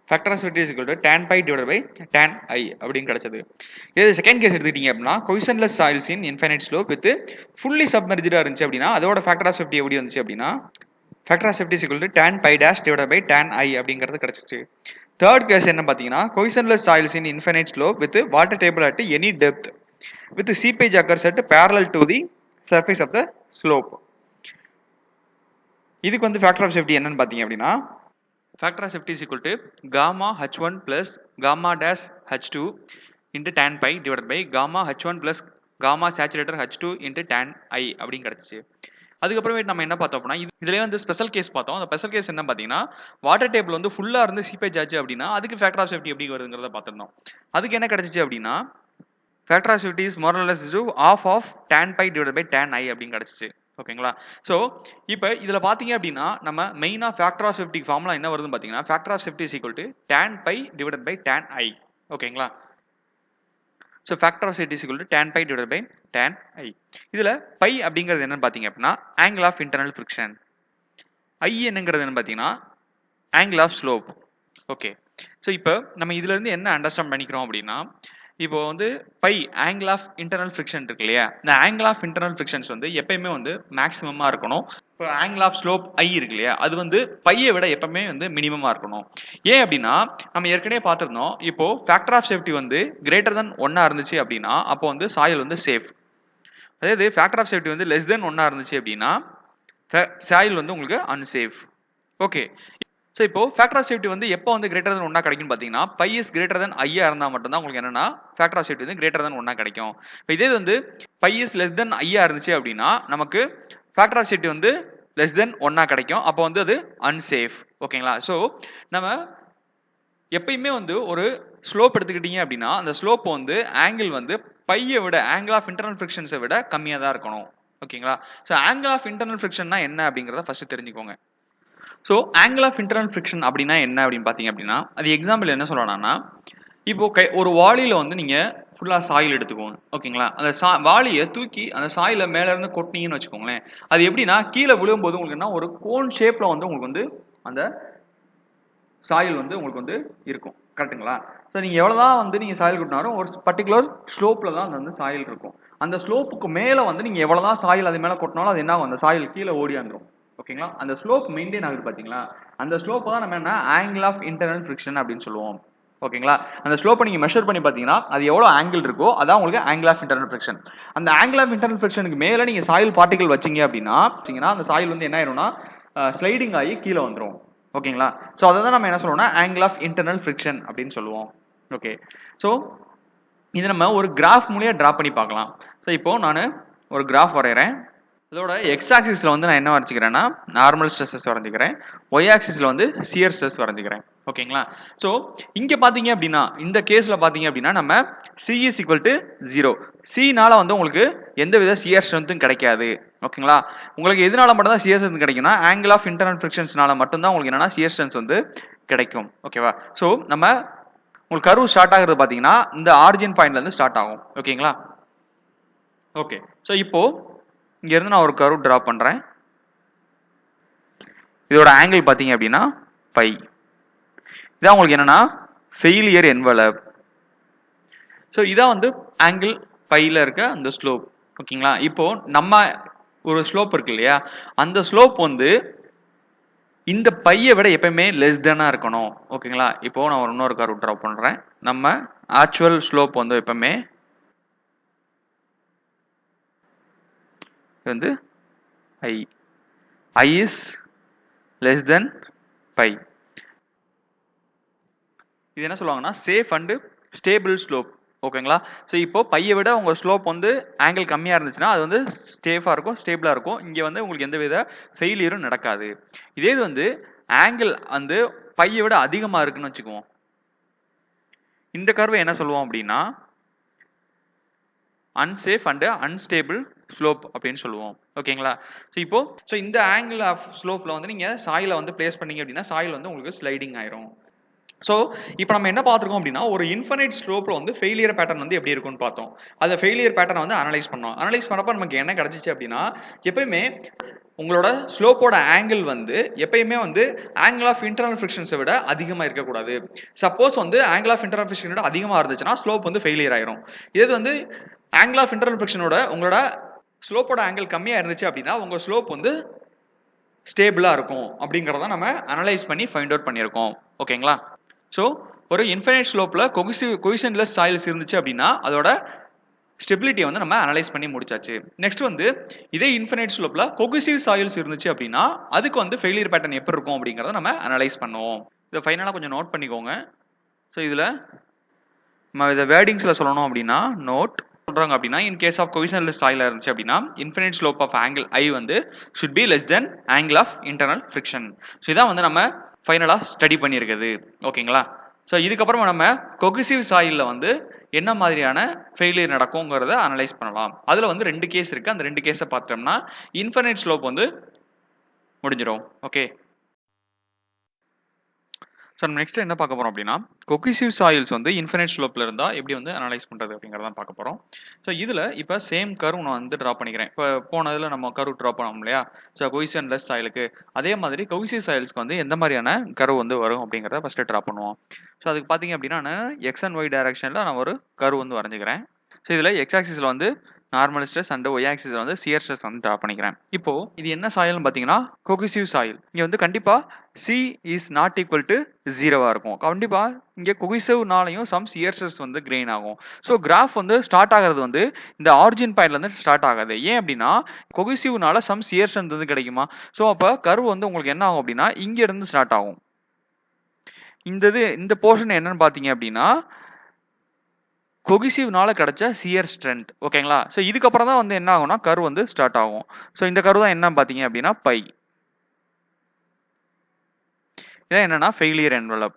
factor of safety is equal to tan pi divided by tan i அப்படின்னு கிடைச்சது. இது செகண்ட் கேஸ் எடுத்துக்கிட்டீங்க அப்படின்னா cohesionless soils in infinite slope with fully சப்மர்ஜ்டா இருந்துச்சு அப்படின்னா அதோட ஃபேக்டர் ஆஃப் சேஃப்டி எப்படி வந்துச்சு அப்படின்னா factor of safety is equal to tan pi dash divided by tan i அப்படிங்கிறது கிடைச்சிச்சு. தேர்ட் கேஸ் என்ன பார்த்தீங்கன்னா cohesionless soils in infinite slope with water table at any depth with seepage occurs at parallel to the surface of the slope. இதுக்கு வந்து factor of safety என்னன்னு பார்த்தீங்க அப்படின்னா factor of safety is equal to gamma h1 plus gamma dash h2 into tan pi divide by gamma h1 plus gamma saturated h2 into tan i அப்படின்னு கிடச்சிச்சு. அதுக்கப்புறமேட்டு நம்ம என்ன பார்த்தோம் அப்படின்னா இதுலேயே வந்து ஸ்பெஷல் கேஸ் பார்த்தோம். அந்த ஸ்பெஷல் கேஸ் என்ன பார்த்தீங்கன்னா வாட்டர் டேபிள் வந்து ஃபுல்லாக இருந்து சீபேஜ் ஆச்சு அப்படின்னா அதுக்கு ஃபேக்டர் ஆஃப் சேஃப்டி எப்படி வருதுங்கிறத பார்த்துருந்தோம். அதுக்கு என்ன கிடைச்சிச்சு அப்படின்னா factor of safety is more or less half of tan pi divide by tan i அப்படின்னு கிடச்சிச்சு. ஓகேங்களா? ஸோ இப்போ இதில் பார்த்தீங்க அப்படின்னா நம்ம மெயினாக ஃபேக்டர் ஆஃப் சேஃப்டி ஃபார்முலா என்ன வருதுன்னு பார்த்தீங்கன்னா factor of safety is equal to tan pi divide by tan i. ஓகேங்களா? So factor of safety is equal to tan pi divide by tan i. இதில் பை அப்படிங்கிறது என்னன்னு பார்த்தீங்க அப்படின்னா angle of internal friction. I என்னங்கிறது என்ன பார்த்தீங்கன்னா angle of slope. Okay. So இப்போ நம்ம இதுலேருந்து என்ன அண்டர்ஸ்டாண்ட் பண்ணிக்கிறோம் அப்படின்னா இப்போ வந்து pi angle of internal friction இருக்கு இல்லையா, இந்த ஆங்கிள் ஆஃப் இன்டர்னல் ஃப்ரிக்ஷன்ஸ் வந்து எப்பயுமே வந்து மேக்ஸிமமாக இருக்கணும். இப்போ ஆங்கிள் ஆஃப் ஸ்லோப் ஐ இருக்கு இல்லையா, அது வந்து பையை விட எப்பவுமே வந்து மினிமமாக இருக்கணும். ஏன் அப்படின்னா நம்ம ஏற்கனவே பார்த்துருந்தோம் இப்போ ஃபேக்டர் ஆஃப் சேஃப்டி வந்து கிரேட்டர் தென் 1 இருந்துச்சு அப்படின்னா அப்போ வந்து சாயில் வந்து சேஃப். அதாவது ஃபேக்டர் ஆஃப் சேஃப்டி வந்து லெஸ் தென் 1 இருந்துச்சு அப்படின்னா சாயில் வந்து உங்களுக்கு அன்சேஃப். ஓகே. ஸோ இப்போ ஃபேக்டர் ஆஃப் சேஃப்டி வந்து எப்போ வந்து கிரேட்டர் தென் 1 கிடைக்கும் பார்த்தீங்கன்னா பை இஸ் கிரேட்டர் தென் ஐயா இருந்தால் மட்டும்தான் உங்களுக்கு என்னன்னா ஃபேக்டர் ஆஃப் சேஃப்டி வந்து கிரேட்டர் தென் 1 கிடைக்கும். இப்போ இதே வந்து பை இஸ் லெஸ் தென் ஐயா இருந்துச்சு அப்படின்னா நமக்கு ஃபேக்டர் ஆஃப் சேஃப்டி வந்து லெஸ் தென் 1 கிடைக்கும். அப்போ வந்து அது அன்சேஃப். ஓகேங்களா? ஸோ நம்ம எப்பயுமே வந்து ஒரு ஸ்லோப் எடுத்துக்கிட்டீங்க அப்படின்னா அந்த ஸ்லோப் வந்து ஆங்கிள் வந்து பையை விட ஆங்கிள் ஆஃப் இன்டர்னல் ஃபிரிக்ஷன்ஸை விட கம்மியாக தான் இருக்கணும். ஓகேங்களா? ஸோ ஆங்கிள் ஆஃப் இன்டர்னல் ஃபிரிக்ஷன்னா என்ன அப்படிங்கிறத ஃபர்ஸ்ட் தெரிஞ்சுக்கோங்க. So angle of internal friction அப்படின்னா என்ன அப்படின்னு பார்த்தீங்க அப்படின்னா அது எக்ஸாம்பிள் என்ன சொல்லலாம்னா இப்போ ஒரு வாளியில் வந்து நீங்கள் ஃபுல்லாக சாயில் எடுத்துக்கோங்க. ஓகேங்களா? அந்த வாளியை தூக்கி அந்த சாயில மேலே இருந்து கொட்டினீங்கன்னு வச்சுக்கோங்களேன். அது எப்படின்னா கீழே விழும்போது உங்களுக்கு என்ன ஒரு கோன் ஷேப்பில் வந்து உங்களுக்கு வந்து அந்த சாயில் வந்து உங்களுக்கு வந்து இருக்கும். கரெக்டுங்களா? ஸோ நீங்கள் எவ்வளோதான் வந்து நீங்கள் சாயில் கொட்டினாலும் ஒரு பர்டிகுலர் ஸ்லோப்பில் தான் அந்த வந்து சாயில் இருக்கும். அந்த ஸ்லோப்புக்கு மேலே வந்து நீங்கள் எவ்வளோதான் சாயில் அது மேலே கொட்டினாலும் அது என்ன ஆகும், அந்த சாயில் கீழே ஓடியாந்துடும். ஓகேங்களா? அந்த ஸ்லோப் மெயின்டைன் ஆகுது பார்த்தீங்களா? அந்த ஸ்லோப் தான் நம்ம என்ன ஆங்கிள் ஆஃப் இன்டர்னல் ஃபிரிக்ஷன் அப்படின்னு சொல்லுவோம். ஓகேங்களா? அந்த ஸ்லோப்பை நீங்கள் மெஷர் பண்ணி பார்த்தீங்கன்னா அது எவ்வளோ ஆங்கிள் இருக்கோ அதான் உங்களுக்கு ஆங்கிள் ஆஃப் இன்டர்னல் ஃபிரிக்ஷன். அந்த ஆங்கிள் ஆஃப் இன்டர்னல் ஃபிரிக்ஷனுக்கு மேலே நீங்கள் சாயில் பார்ட்டிகல் வச்சிங்க அப்படின்னா அந்த சாயில் வந்து என்ன ஆயிரும்னா ஸ்லைடிங் ஆகி கீழே வந்துடும். ஓகேங்களா? ஸோ அதை தான் நம்ம என்ன சொல்லுவோம்னா ஆங்கிள் ஆஃப் இன்டர்னல் ஃபிரிக்ஷன் அப்படின்னு சொல்லுவோம். ஓகே, ஸோ இது நம்ம ஒரு கிராஃப் மூலியம் ட்ரா பண்ணி பார்க்கலாம். ஸோ இப்போ நான் ஒரு கிராஃப் வரைகிறேன். அதோட எக்ஸ் ஆக்சிஸில் வந்து நான் என்ன வரைஞ்சிக்கிறேன்னா நார்மல் ஸ்ட்ரெஸ்ஸஸ் வரைஞ்சிக்கிறேன். ஒய் ஆக்சிஸில் வந்து சியர் ஸ்ட்ரெஸ் வரைஞ்சிக்கிறேன். ஓகேங்களா? ஸோ இங்கே பார்த்தீங்க அப்படின்னா இந்த கேஸில் பார்த்தீங்க அப்படின்னா நம்ம சி இஸ் ஈக்குவல் டு 0. சினால வந்து உங்களுக்கு எந்த வித சியர் ஸ்ட்ரென்த்தும் கிடைக்காது. ஓகேங்களா? உங்களுக்கு எதனால மட்டும் தான் சியர் ஸ்ட்ரென்த் கிடைக்கும்னா ஆங்கிள் ஆஃப் இன்டர்னல் ஃபிரிக்ஷன்ஸ்னால மட்டும்தான் உங்களுக்கு என்னன்னா சியர் ஸ்ட்ரென்த் வந்து கிடைக்கும். ஓகேவா? ஸோ நம்ம உங்களுக்கு கர்வ் ஸ்டார்ட் ஆகுறது பார்த்தீங்கன்னா இந்த ஆரிஜின் பாயிண்ட்லேருந்து ஸ்டார்ட் ஆகும். ஓகேங்களா? ஓகே, ஸோ இப்போ இங்கேருந்து நான் ஒரு கர்வ் ட்ரா பண்ணுறேன். இதோட ஆங்கிள் பார்த்தீங்க அப்படின்னா பை. இதான் உங்களுக்கு என்னன்னா ஃபெயிலியர் என்வலப். ஸோ இதான் வந்து ஆங்கிள் பையில் இருக்க அந்த ஸ்லோப். ஓகேங்களா? இப்போ நம்ம ஒரு ஸ்லோப் இருக்கு இல்லையா, அந்த ஸ்லோப் வந்து இந்த பையை விட எப்பயுமே லெஸ் தெனாக இருக்கணும். ஓகேங்களா? இப்போ நான் இன்னொரு கர்வ் ட்ரா பண்ணுறேன். நம்ம ஆக்சுவல் ஸ்லோப் வந்து எப்பவுமே வந்து ஐ இஸ் லெஸ் தென் பை. இது என்ன சொல்லுவாங்கன்னா சேஃப் அண்டு ஸ்டேபிள் ஸ்லோப். ஓகேங்களா? ஸோ இப்போ பையை விட உங்கள் ஸ்லோப் வந்து ஆங்கிள் கம்மியாக இருந்துச்சுன்னா அது வந்து சேஃபாக இருக்கும், ஸ்டேபிளாக இருக்கும். இங்கே வந்து உங்களுக்கு எந்த வித ஃபெயிலியரும் நடக்காது. இதே இது வந்து ஆங்கிள் வந்து பையை விட அதிகமாக இருக்குன்னு வச்சுக்குவோம். இந்த கர்வை என்ன சொல்லுவோம் அப்படின்னா அன்சேஃப் அண்ட் அன்ஸ்டேபிள் ஸ்லோப் அப்படின்னு சொல்லுவோம். ஓகேங்களா? ஸோ இந்த ஆங்கிள் ஆஃப் ஸ்லோப்பில் வந்து நீங்கள் சாயிலை வந்து பிளேஸ் பண்ணீங்க அப்படின்னா சாயில் வந்து உங்களுக்கு ஸ்லைடிங் ஆயிரும். ஸோ இப்போ நம்ம என்ன பார்த்துருக்கோம் அப்படின்னா ஒரு இன்ஃபைனைட் ஸ்லோப்பில் வந்து ஃபெயிலியர் பேட்டர்ன் வந்து எப்படி இருக்கும்னு பார்த்தோம். அந்த ஃபெயிலியர் பேட்டர்னை வந்து அனலைஸ் பண்ணோம். அனலைஸ் பண்ணப்போ நமக்கு என்ன கிடைச்சிச்சு அப்படின்னா எப்பயுமே உங்களோட ஸ்லோப்போட ஆங்கிள் வந்து எப்பயுமே வந்து ஆங்கிள் ஆஃப் இன்டர்னல் ஃபிரிக்ஷன்ஸை விட அதிகமாக இருக்கக்கூடாது. சப்போஸ் வந்து ஆங்கிள் ஆஃப் இன்டர்னல் ஃபிரிக்ஷன் விட அதிகமாக இருந்துச்சுன்னா ஸ்லோப் வந்து ஃபெயிலியர் ஆயிரும். இது வந்து ஆங்கிள் ஆஃப் இன்டர்னல் ஃபிரிக்ஷனோட உங்களோட ஸ்லோப்போட ஆங்கிள் கம்மியாக இருந்துச்சு அப்படின்னா உங்கள் ஸ்லோப் வந்து ஸ்டேபிளாக இருக்கும் அப்படிங்கிறத நம்ம அனலைஸ் பண்ணி ஃபைண்ட் அவுட் பண்ணியிருக்கோம். ஓகேங்களா? ஸோ ஒரு இன்ஃபைனைட் ஸ்லோப்பில் கொஹிஷன்லெஸ் சாயில்ஸ் இருந்துச்சு அப்படின்னா அதோட ஸ்டெபிலிட்டியை வந்து நம்ம அனலைஸ் பண்ணி முடிச்சாச்சு. நெக்ஸ்ட் வந்து இதே இன்ஃபைனைட் ஸ்லோப்பில் கொஹிசிவ் சாயில்ஸ் இருந்துச்சு அப்படின்னா அதுக்கு வந்து ஃபெயிலியர் பேட்டர்ன் எப்படி இருக்கும் அப்படிங்கிறத நம்ம அனலைஸ் பண்ணுவோம். இதை ஃபைனலாக கொஞ்சம் நோட் பண்ணிக்கோங்க. ஸோ இதில் நம்ம இதை வேர்டிங்ஸில் சொல்லணும் அப்படின்னா நோட் சொல்கிறாங்க அப்படின்னா in case of cohesionless soil இருந்துச்சு அப்படின்னா infinite slope of angle I வந்து should be less than angle of internal friction. So இதான் வந்து நம்ம ஃபைனலாக ஸ்டடி பண்ணியிருக்குது. ஓகேங்களா? ஸோ இதுக்கப்புறமா நம்ம கொஹிசிவ் சாயிலில் வந்து என்ன மாதிரியான ஃபெயிலியர் நடக்குங்கிறத அனலைஸ் பண்ணலாம். அதில் வந்து 2 கேஸ் இருக்குது. அந்த 2 கேஸை பார்த்தோம்னா இன்ஃபைனைட் ஸ்லோப் வந்து முடிஞ்சிடும். ஓகே, ஸோ நம்ம நெக்ஸ்ட் என்ன பார்க்க போகிறோம் அப்படின்னா கொஹிசிவ் சாயில்ஸ் வந்து இன்ஃபைனைட் ஸ்லோப்பில் இருந்தால் எப்படி வந்து அனலைஸ் பண்ணுறது அப்படிங்கிறதான் பார்க்க போகிறோம். ஸோ இதில் இப்போ சேம் கர்வ் நான் வந்து ட்ரா பண்ணிக்கிறேன். இப்போ போனதில் நம்ம கர்வ் ட்ரா பண்ணோம் இல்லையா, ஸோ கொஹிஷன்லெஸ் சாயிலுக்கு அதே மாதிரி கொஹிசிவ் சாயில்ஸ்க்கு வந்து எந்த மாதிரியான கர்வ் வந்து வரும் அப்படிங்கிறத ஃபஸ்ட்டு ட்ரா பண்ணுவோம். ஸோ அதுக்கு பார்த்தீங்க அப்படின்னா நான் எக்ஸ் அண்ட் ஒய் டைரக்ஷனில் நான் ஒரு கர்வ் வந்து வரைஞ்சிக்கிறேன். ஸோ இதில் எக்ஸ் ஆக்சிஸில் வந்து நார்மல் ஸ்ட்ரெஸ் அண்ட் ஒய் ஆக்சிஸில் வந்து சியர் ஸ்ட்ரெஸ் வந்து ட்ரா பண்ணிக்கிறேன். இப்போ இது என்ன சாயில்னு பார்த்தீங்கன்னா கொஹிசிவ் சாயில். இங்கே வந்து கண்டிப்பாக C is not equal to 0 இருக்கும். கண்டிப்பாக இங்கே கொஹிசிவ்னாலையும் சம் சியர் ஸ்ட்ரெஸ் வந்து கிரெயின் ஆகும். ஸோ கிராஃப் வந்து ஸ்டார்ட் ஆகிறது வந்து இந்த ஆரிஜின் பாயிண்ட்லேருந்து ஸ்டார்ட் ஆகாது. ஏன் அப்படின்னா கொஹிசிவ்னால சம் சியர் ஸ்ட்ரென்த் வந்து கிடைக்குமா. ஸோ அப்போ கர்வ் வந்து உங்களுக்கு என்ன ஆகும் அப்படின்னா இங்கேருந்து ஸ்டார்ட் ஆகும். இந்த போர்ஷன் என்னன்னு பார்த்தீங்க அப்படின்னா கொஹிசிவ்னால கிடைச்ச சியர் ஸ்ட்ரென்த். ஓகேங்களா? ஸோ இதுக்கப்புறம் தான் வந்து என்ன ஆகும்னா கர்வ் வந்து ஸ்டார்ட் ஆகும். ஸோ இந்த கர்வ் தான் என்ன பார்த்தீங்க அப்படின்னா பை. இதான் என்னன்னா ஃபெயிலியர் என்வலப்.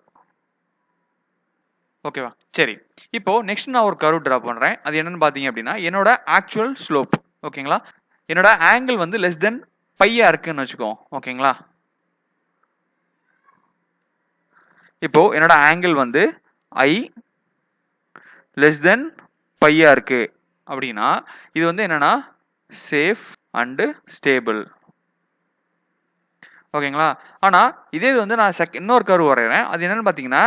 ஓகேவா? சரி. இப்போ நெக்ஸ்ட் நான் ஒரு கர்வ் டிரா பண்றேன். அது என்னன்னு பார்த்தீங்க அப்படின்னா, என்னோட ஆக்சுவல் ஸ்லோப். ஓகேங்களா? என்னோட ஆங்கிள் வந்து லெஸ் தென் பையா இருக்குன்னு வச்சுக்குவோம். ஓகேங்களா? இப்போ என்னோட ஆங்கிள் வந்து I லெஸ் தென் பையா இருக்கு அப்படின்னா, இது வந்து என்னன்னா சேஃப் அண்ட் ஸ்டேபிள். ஓகேங்களா? ஆனா இதே இது வந்து நான் இன்னொரு கர்வ் வரையறேன். அது என்னன்னு பார்த்தீங்கன்னா,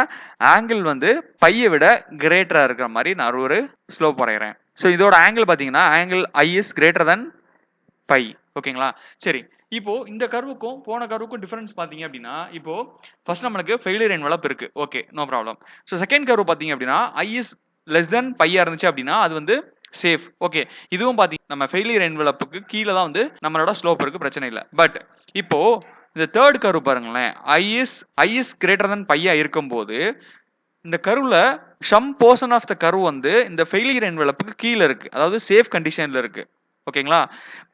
ஆங்கிள் வந்து பையை விட கிரேட்டரா இருக்கிற மாதிரி நான் ஒரு ஸ்லோப் வரையறேன். ஸோ இதோட ஆங்கிள் பார்த்தீங்கன்னா, angle I is greater than pi. ஓகேங்களா? சரி. இப்போ இந்த கர்வுக்கும் போன கர்வுக்கும் டிஃபரன்ஸ் பாத்தீங்க அப்படின்னா, இப்போ ஃபர்ஸ்ட் நம்மளுக்கு ஃபெயிலியர் என்வலப் இருக்கு. Okay, no problem. So second curve பாத்தீங்க அப்படின்னா, I இஸ் லெஸ் தென் பையா இருந்துச்சு அப்படின்னா அது வந்து சேஃப். ஓகே, இதுவும் பாத்தீங்கன்னா நம்ம ஃபெயிலியர் என்வலப்புக்கு கீழே தான் வந்து நம்மளோட ஸ்லோப் இருக்கு, பிரச்சனை இல்லை. பட் இப்போ இந்த தேர்ட் கர்வ் பாருங்களேன், I இஸ் கிரேட்டர் தென் பையா இருக்கும்போது இந்த கர்வ்ல some portion of the curve வந்து இந்த ஃபெயிலியர் என்வலப்புக்கு கீழே இருக்கு, அதாவது சேஃப் கண்டிஷன்ல இருக்கு. ஓகேங்களா?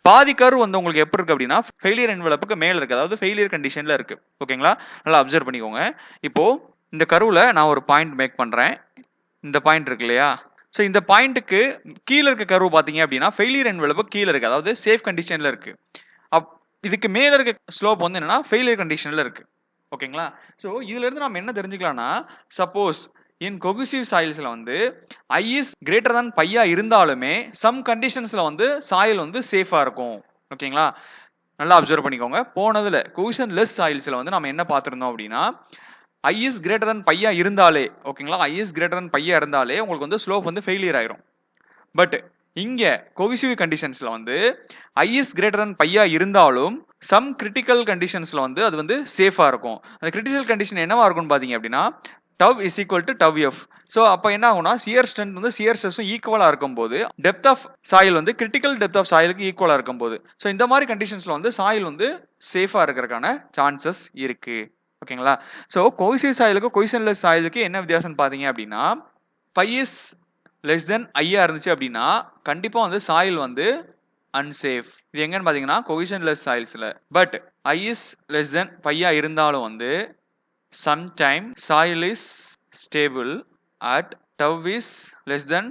பாதி கர்வ் வந்து உங்களுக்கு எப்படி இருக்கு அப்படின்னா ஃபெயிலியர் என்வலப்புக்கு மேல இருக்கு, அதாவது ஃபெயிலியர் கண்டிஷன்ல இருக்கு. ஓகேங்களா? நல்லா அப்சர்வ் பண்ணிக்கோங்க. இப்போ இந்த கர்வ்ல நான் ஒரு பாயிண்ட் மேக் பண்றேன். இந்த பாயிண்ட் இருக்கு இல்லையா? ஸோ இந்த பாயிண்ட்டுக்கு கீழே இருக்க கர்வ் பாத்தீங்க அப்படின்னா ஃபெயிலியர் என்வலப்பு கீழே இருக்கு, அதாவது சேஃப் கண்டிஷன்ல இருக்கு. இதுக்கு மேல இருக்க ஸ்லோப் வந்து என்னன்னா ஃபெயிலியர் கண்டிஷன்ல இருக்கு. ஓகேங்களா? ஸோ இதுல இருந்து நம்ம என்ன தெரிஞ்சுக்கலாம்னா, சப்போஸ் இன் கொஹசிவ் சாயில்ஸ்ல வந்து I இஸ் கிரேட்டர் than பையா இருந்தாலுமே சம் கண்டிஷன்ஸ்ல வந்து சாயில் வந்து சேஃபா இருக்கும். ஓகேங்களா? நல்லா அப்சர்வ் பண்ணிக்கோங்க. போனதுல கொஹிஷன் லெஸ் சாயில்ஸ்ல வந்து நம்ம என்ன பார்த்திருந்தோம் அப்படின்னா, I இஸ் கிரேட்டர் than பையா இருந்தாலே, ஓகேங்களா, I இஸ் கிரேட்டர் than பையா இருந்தாலே உங்களுக்கு வந்து ஸ்லோப் வந்து ஃபெயிலியர் ஆயிரும். பட் இங்க கொஹசிவ் கண்டிஷன்ஸ்ல வந்து I இஸ் கிரேட்டர் than பையா இருந்தாலும் சம் கிரிட்டிக்கல் கண்டிஷன்ஸ்ல வந்து அது வந்து சேஃபா இருக்கும். அந்த கிரிட்டிக்கல் கண்டிஷன் என்னவா இருக்கும்னு பாத்தீங்க அப்படின்னா, tau is equal to tau F. So அப்போ என்ன ஆகும்னா சியர் ஸ்ட்ரென்த் வந்து சியர் ஸ்ட்ரெஸ்ஸும் ஈக்குவலா இருக்கும்போது டெப்த் ஆஃப் சாயில் வந்து கிரிட்டிக்கல் டெப்த் ஆஃப் சாயிலுக்கு ஈக்குவலா இருக்கும்போது, ஸோ இந்த மாதிரி கண்டிஷன்ஸ்ல வந்து சாயில் வந்து சேஃபா இருக்கிறதுக்கான சான்சஸ் இருக்கு. ஓகேங்களா? ஸோ கொஹசிவ் சாயிலுக்கு கொஹிஷன்லெஸ் சாயிலுக்கு என்ன வித்தியாசம் பாத்தீங்க அப்படின்னா, பை இஸ் லெஸ் தென் ஐயா இருந்துச்சு அப்படின்னா கண்டிப்பா வந்து சாயில் வந்து அன்சேஃப். இது எங்கன்னு பாத்தீங்கன்னா கொஹிஷன்லெஸ் சாயில்ஸ்ல. பட் I இஸ் லெஸ் தென் பையா இருந்தாலும் வந்து sometime soil is stable at tau is less than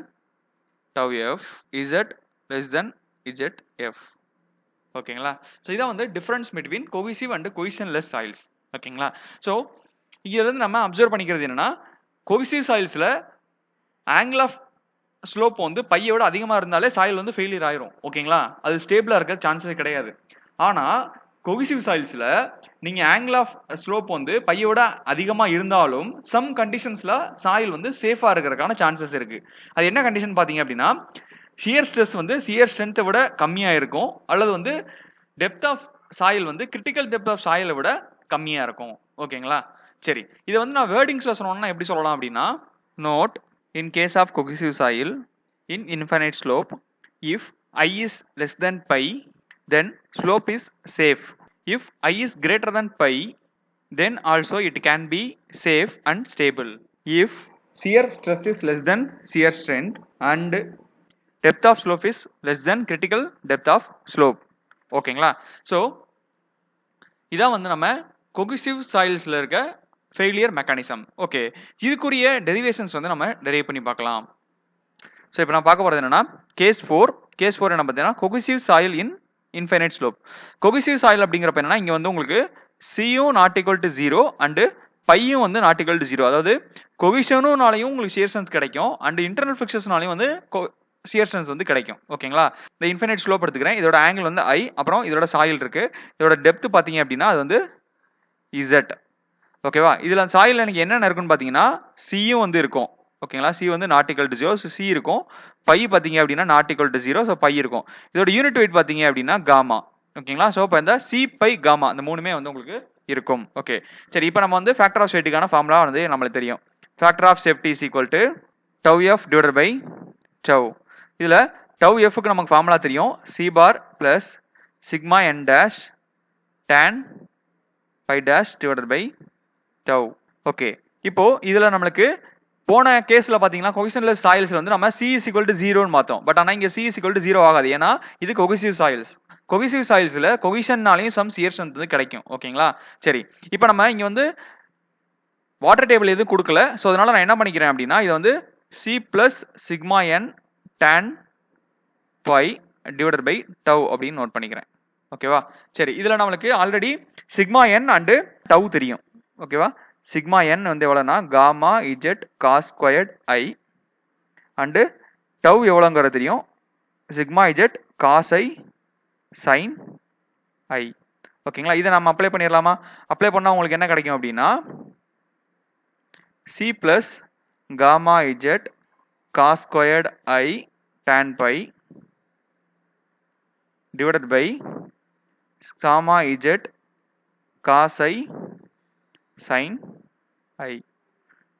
tau f, z less than zf. ஓகேங்களா? ஸோ இதான் வந்து difference between cohesive and கொஹிஷன்லெஸ் soils. ஓகேங்களா? ஸோ இங்க வந்து நம்ம அப்சர்வ் பண்ணிக்கிறது என்னன்னா, கொஹசிவ் சாயில்ஸ்ல ஆங்கிள் ஆஃப் ஸ்லோப் வந்து பையை விட அதிகமா இருந்தாலே சாயில் வந்து ஃபெயிலியர் ஆயிரும். ஓகேங்களா? அது ஸ்டேபிளா இருக்க சான்சஸ் கிடையாது. ஆனா கொஹசிவ் சாயில்ஸ்ல நீங்க ஆங்கிள் ஆஃப் ஸ்லோப் வந்து பையை விட அதிகமா இருந்தாலும் சம் கண்டிஷன்ஸ்ல சாயில் வந்து சேஃபா இருக்கிறதுக்கான சான்சஸ் இருக்கு. அது என்ன கண்டிஷன் பாத்தீங்க அப்படின்னா, ஷியர் ஸ்ட்ரெஸ் வந்து ஷியர் ஸ்ட்ரென்த்தை விட கம்மியா இருக்கும், அல்லது வந்து டெப்த் ஆஃப் சாயில் வந்து கிரிட்டிக்கல் டெப்த் ஆஃப் சாயிலை விட கம்மியா இருக்கும். ஓகேங்களா? சரி, இதை வந்து நான் வேர்டிங்ஸ்ல சொல்லணும்னா எப்படி சொல்லலாம் அப்படின்னா, note in case of cohesive soil in infinite slope, if I is less than pi, then slope is safe. If I is greater than pi, then also it can be safe and stable. If shear stress is less than shear strength and depth of slope is less than critical depth of slope. ஓகேங்களா? So இதான் வந்து நம்ம cohesive சாயில்ஸ்ல இருக்க failure mechanism. Okay, இதுக்குரிய derivations வந்து நம்ம derive பண்ணி பார்க்கலாம். ஸோ இப்போ நான் பார்க்க போகிறது என்னன்னா, கேஸ் 4 என்ன பார்த்தீங்கன்னா cohesive soil in infinite slope. Cohesive soil அப்படிங்கிறப்ப என்னன்னா, இங்கே வந்து உங்களுக்கு சியும் நாட் ஈக்குவல் டு 0 அண்டு பையும் வந்து நாட் ஈக்குவல் டு 0, அதாவது கொஹிஷனும்னாலையும் உங்களுக்கு ஷியர் ஸ்ட்ரென்த் கிடைக்கும் அண்ட் இன்டர்னல் ஃபிக்சர்ஸ்னாலையும் வந்து ஷியர் ஸ்ட்ரென்த் வந்து கிடைக்கும். ஓகேங்களா? இந்த இன்ஃபைனைட் ஸ்லோப் எடுத்துக்கிறேன். இதோட ஆங்கிள் வந்து I, அப்புறம் இதோட சாயில் இருக்கு. இதோட டெப்த் பார்த்தீங்க அப்படின்னா அது வந்து Z. ஓகேவா? இதுல சாயில் எனக்கு என்னென்ன இருக்குன்னு பாத்தீங்கன்னா, சியும் வந்து இருக்கும். ஓகேங்களா? சி வந்து நாட் ஈக்குவல் டு 0, சி இருக்கும். பை பாத்தீங்க அப்படின்னா not equal to 0, so pi இருக்கும். இதோட யூனிட் வெயிட் பாத்தீங்க அப்படின்னா காமா. ஓகேங்களா? ஸோ இப்போ இந்த சி பை காமா இந்த மூணுமே வந்து உங்களுக்கு இருக்கும். ஓகே, சரி, இப்போ நம்ம வந்து ஃபேக்டர் ஆஃப் சேஃப்டிக்கான ஃபார்முலா வந்து நம்மளுக்கு தெரியும். Factor of safety is equal to tau F divided by tau. இதுல டவ் எஃப்க்கு நமக்கு ஃபார்முலா தெரியும், C bar plus sigma N dash tan pi dash divided by tau. Okay, இப்போ இதுல நம்மளுக்கு போன கேஸ்ல பாத்தீங்கன்னா கொஹிஷன்லெஸ் சாயில்ஸ்ல வந்து நம்ம C is equal to 0 ன்னு பார்த்தோம். பட் ஆனா இங்க C is equal to 0 ஆகாது, ஏன்னா இது கொஹிசிவ் சாயில்ஸ். கொஹிசிவ் சாயில்ஸ்ல கொஹிஷன்னாலையும் சம் ஷியர் ஸ்ட்ரென்த் வந்து கிடைக்கும். ஓகேங்களா? சரி, இப்போ நம்ம இங்க வந்து வாட்டர் டேபிள் எதுவும் கொடுக்கல. ஸோ அதனால நான் என்ன பண்ணிக்கிறேன் அப்படின்னா இதை வந்து c plus sigma n tan pi divided by tau அப்படின்னு நோட் பண்ணிக்கிறேன். ஓகேவா? சரி, இதில் நம்மளுக்கு ஆல்ரெடி சிக்மா என் அண்டு டவ் தெரியும். ஓகேவா? சிக்மா என் வந்து எவ்வளோனா gamma z cos squared I and tau எவ்வளோங்கிறது தெரியும், சிக்மா இஜெட் காஸ் ஐ சைன் ஐ. ஓகேங்களா? இதை நம்ம அப்ளை பண்ணிடலாமா? அப்ளை பண்ணால் உங்களுக்கு என்ன கிடைக்கும் அப்படின்னா c plus gamma z cos squared I tan pi divided by gamma z cos I sign I.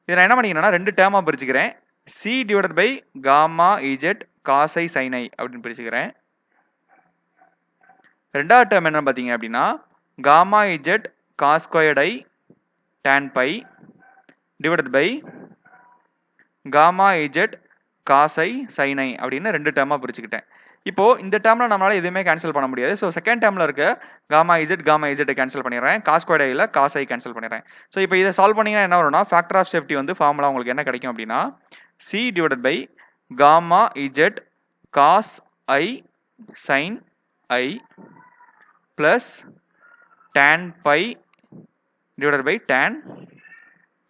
இதை நான் என்ன பண்ணிக்கிறேன்னா ரெண்டு டேர்மாக பிரிச்சுக்கிறேன். C divided by gamma z cos I sign I அப்படின்னு பிரிச்சுக்கிறேன். ரெண்டாவது டேர்ம் என்ன பார்த்தீங்க அப்படின்னா gamma z cos squared I tan pi divided by gamma z cos I sign I அப்படின்னு ரெண்டு டேர்மாக பிரிச்சுக்கிட்டேன். இப்போ இந்த டேர்ம்ல நம்மளால எதுவுமே கேன்சல் பண்ண முடியாது. ஸோ செகண்ட் டேர்ம்ல இருக்க காமா இஜெட் கேன்சல் பண்ணிடுறேன், காஸ் ஸ்கொயர்ட் ஐல காஸ் ஐ கேன்சல் பண்ணிடுறேன். ஸோ இப்போ இதை சால்வ் பண்ணீங்கன்னா என்ன வரும்னா ஃபேக்டர் ஆஃப் சேஃப்டி வந்து ஃபார்முலா உங்களுக்கு என்ன கிடைக்கும் அப்படின்னா c divided by gamma z cos I sign I plus tan pi divided by tan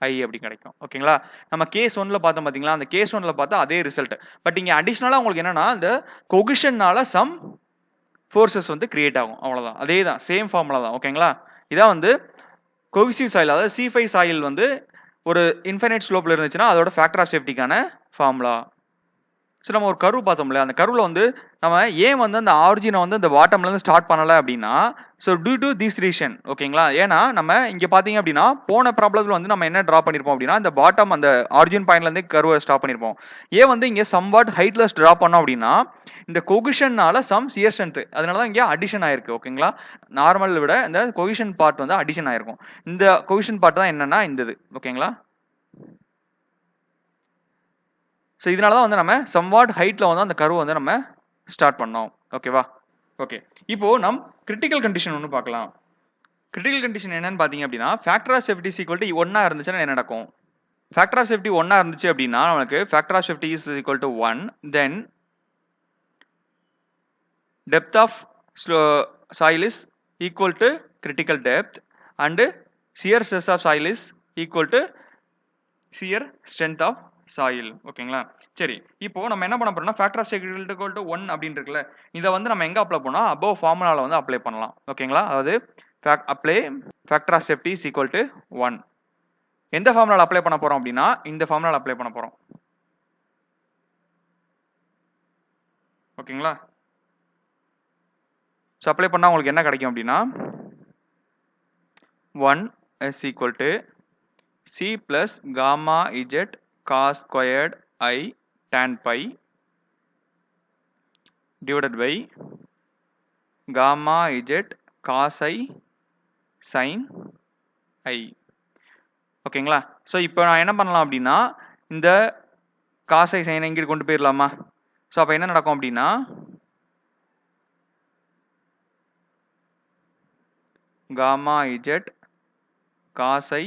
I அப்படி கிடைக்கும். ஓகேங்களா? நம்ம கேஸ் ஒன்ல பார்த்தோம் பார்த்தீங்களா, அந்த கேஸ் ஒன்ல பார்த்தா அதே ரிசல்ட். பட் இங்கே அடிஷ்னலாக உங்களுக்கு என்னன்னா இந்த கொகிஷன்னால சம் ஃபோர்ஸஸ் வந்து கிரியேட் ஆகும். அவ்வளோதான், அதே தான், சேம் ஃபார்முலா தான். ஓகேங்களா? இதான் வந்து கொகிசிவ் சாயில், அதாவது C5 சாயில் வந்து ஒரு இன்ஃபைனைட் ஸ்லோப்பில் இருந்துச்சுன்னா அதோட ஃபேக்டர் ஆஃப் சேஃப்டிக்கான ஃபார்முலா. ஸோ நம்ம ஒரு கர்வ் பார்த்தோம்ல, அந்த கர்வில் வந்து நம்ம ஏன் வந்து அந்த ஆரிஜினை வந்து இந்த பாட்டம்லேருந்து ஸ்டார்ட் பண்ணலை அப்படின்னா so due to this reason. ஓகேங்களா? ஏன்னா நம்ம இங்கே பார்த்தீங்க அப்படின்னா போன ப்ராப்ளத்தில் வந்து நம்ம என்ன ட்ரா பண்ணியிருப்போம் அப்படின்னா இந்த பாட்டம் அந்த ஆரிஜின் பாயிண்ட்லேருந்து கர்வை ஸ்டாப் பண்ணியிருப்போம். ஏன் வந்து இங்கே சம்வாட் ஹைட்லெஸ் ட்ரா பண்ணோம் அப்படின்னா இந்த கொகிஷன்னால சம் சியர் ஸ்ட்ரென்த், அதனால தான் இங்கே அடிஷன் ஆயிருக்கு. ஓகேங்களா? நார்மல் விட இந்த கொகிஷன் பார்ட் வந்து அடிஷன் ஆயிருக்கும். இந்த கொகிஷன் பார்ட் தான் என்னன்னா இந்த இது. ஓகேங்களா? ஸோ இதனால தான் வந்து நம்ம சம்வாட் ஹைட்டில் வந்து அந்த கர்வ் வந்து நம்ம ஸ்டார்ட் பண்ணோம். ஓகேவா? ஓகே, இப்போ நம் கிரிட்டிக்கல் கண்டிஷன் ஒன்று பார்க்கலாம். கிரிட்டிக்கல் கண்டிஷன் என்னன்னு பார்த்தீங்க அப்படின்னா factor of safety equal to 1 இருந்துச்சுன்னா என்ன நடக்கும்? ஃபேக்டர் ஆஃப் சேஃப்டி 1 இருந்துச்சு அப்படின்னா நமக்கு factor of safety is equal to 1, then depth of soil is equal to critical depth and shear stress of soil is equal to shear strength of soil. ஓகேங்களா? சரி, இப்போ நம்ம என்ன பண்ண போறோம்னா factor of safety equal to 1 அப்படின்னு இருக்குல்ல, இதை வந்து நம்ம எங்க அப்ளை பண்ணோம்? அபவ் ஃபார்முலால வந்து அப்ளை பண்ணலாம். ஓகேங்களா? அதாவது apply factor of safety is equal to 1. எந்த ஃபார்முலால அப்ளை பண்ண போறோம் அப்படின்னா இந்த ஃபார்முலால அப்ளை பண்ண போறோம். ஓகேங்களா? ஸோ அப்ளை பண்ணா உங்களுக்கு என்ன கிடைக்கும் அப்படின்னா 1 is equal to C plus gamma z cos squared I tan pi divided by gamma z cos I sin I. ஓகேங்களா? ஸோ இப்போ நான் என்ன பண்ணலாம் அப்படின்னா இந்த cos I sin இங்கிட்டு கொண்டு போயிடலாமா? ஸோ அப்போ என்ன நடக்கும் அப்படின்னா gamma z cos I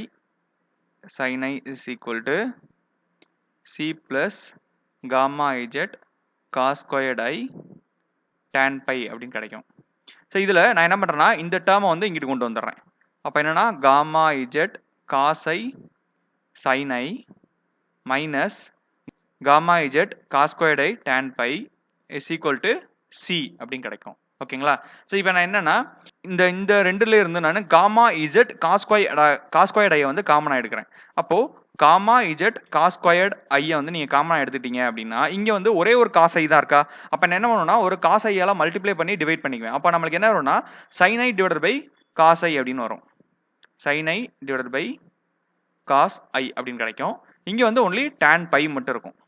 sin I is equal to C plus gamma z cos squared I tan pi அப்படின்னு கிடைக்கும். ஸோ இதில் நான் என்ன பண்ணுறேன்னா இந்த டேர்மை வந்து இங்கிட்டு கொண்டு வந்துடுறேன். அப்போ என்னன்னா gamma z cos I sin I minus gamma z cos squared I tan pi is equal to C அப்படின்னு கிடைக்கும். ஓகேங்களா? ஸோ இப்போ நான் என்னன்னா இந்த ரெண்டுல இருந்து நான் காமா இஜெட் காஸ் ஸ்கொயர்ட் ஐயை வந்து காமனாக எடுக்கிறேன். அப்போ காமா இஜெட் காஸ் ஸ்கொயர்ட் ஐயை வந்து நீங்கள் காமனாக எடுத்துட்டீங்க அப்படின்னா இங்கே வந்து ஒரே ஒரு காஸ் ஐ தான் இருக்கா? அப்போ என்ன பண்ணணும்னா ஒரு காஸ் ஐயால மல்டிப்ளை பண்ணி டிவைட் பண்ணிக்குவேன். அப்போ நம்மளுக்கு என்ன வரும்னா sin I divided by cos I அப்படின்னு வரும். Sin I divided by cos I அப்படின்னு கிடைக்கும். இங்கே வந்து ஒன்லி டேன் பை மட்டும் இருக்கும்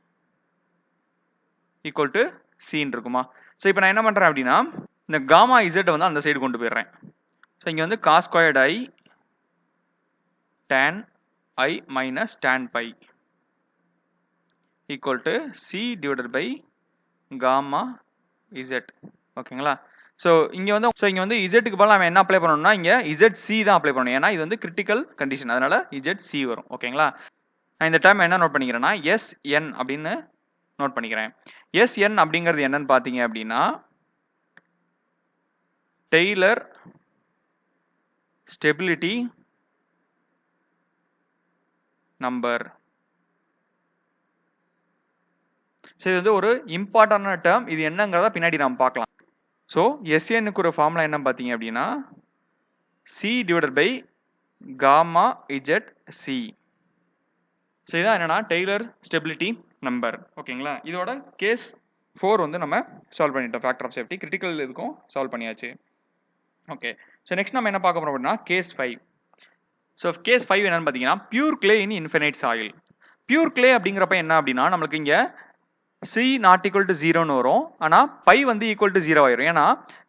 ஈக்குவல் டு சின்னு இருக்குமா? ஸோ இப்போ நான் என்ன பண்ணுறேன் அப்படின்னா இந்த காமா இசட்டை வந்து அந்த சைடு கொண்டு போயிடுறேன். ஸோ இங்கே வந்து cos squared I tan I minus tan pi equal to C divided by gamma Z. ஓகேங்களா? ஸோ இங்கே வந்து இசட்டுக்கு பதிலாக நம்ம என்ன அப்ளை பண்ணணும்னா இங்கே ZC தான் அப்ளை பண்ணணும். ஏன்னா இது வந்து கிரிட்டிக்கல் கண்டிஷன், அதனால ZC வரும். ஓகேங்களா? நான் இந்த டேர்ம் என்ன நோட் பண்ணிக்கிறேன்னா SN அப்படின்னு நோட் பண்ணிக்கிறேன். SN அப்படிங்கிறது என்னன்னு பார்த்தீங்க அப்படின்னா டெய்லர் ஸ்டெபிலிட்டி நம்பர். ஸோ இது வந்து ஒரு இம்பார்ட்டன்டான டேர்ம். இது என்னங்கிறத பின்னாடி நாம் பார்க்கலாம். ஸோ SNக்கு ஒரு ஃபார்முலா என்ன பார்த்தீங்க அப்படின்னா C divided by gamma ZC. So இதான் என்னன்னா டெய்லர் ஸ்டெபிலிட்டி நம்பர். ஓகேங்களா? இதோட கேஸ் 4 வந்து நம்ம சால்வ் பண்ணிட்டோம். ஃபேக்டர் ஆஃப் சேஃப்டி கிரிட்டிக்கல் இதுக்கும் சால்வ் பண்ணியாச்சு. ஓகே. ஸோ நெக்ஸ்ட் நம்ம என்ன பார்க்க போறோம் அப்படின்னா கேஸ் 5. ஸோ கேஸ் 5 என்னன்னு பார்த்தீங்கன்னா பியூர் கிளே இன் இன்ஃபினைட் சாயில். பியூர் கிளே அப்படிங்கிறப்ப என்ன அப்படின்னா நம்மளுக்கு இங்கே C நாட் ஈக்குவல் டு 0ன்னு வரும். ஆனால் பை வந்து ஈக்குவல் டு 0 ஆயிரும். ஏன்னா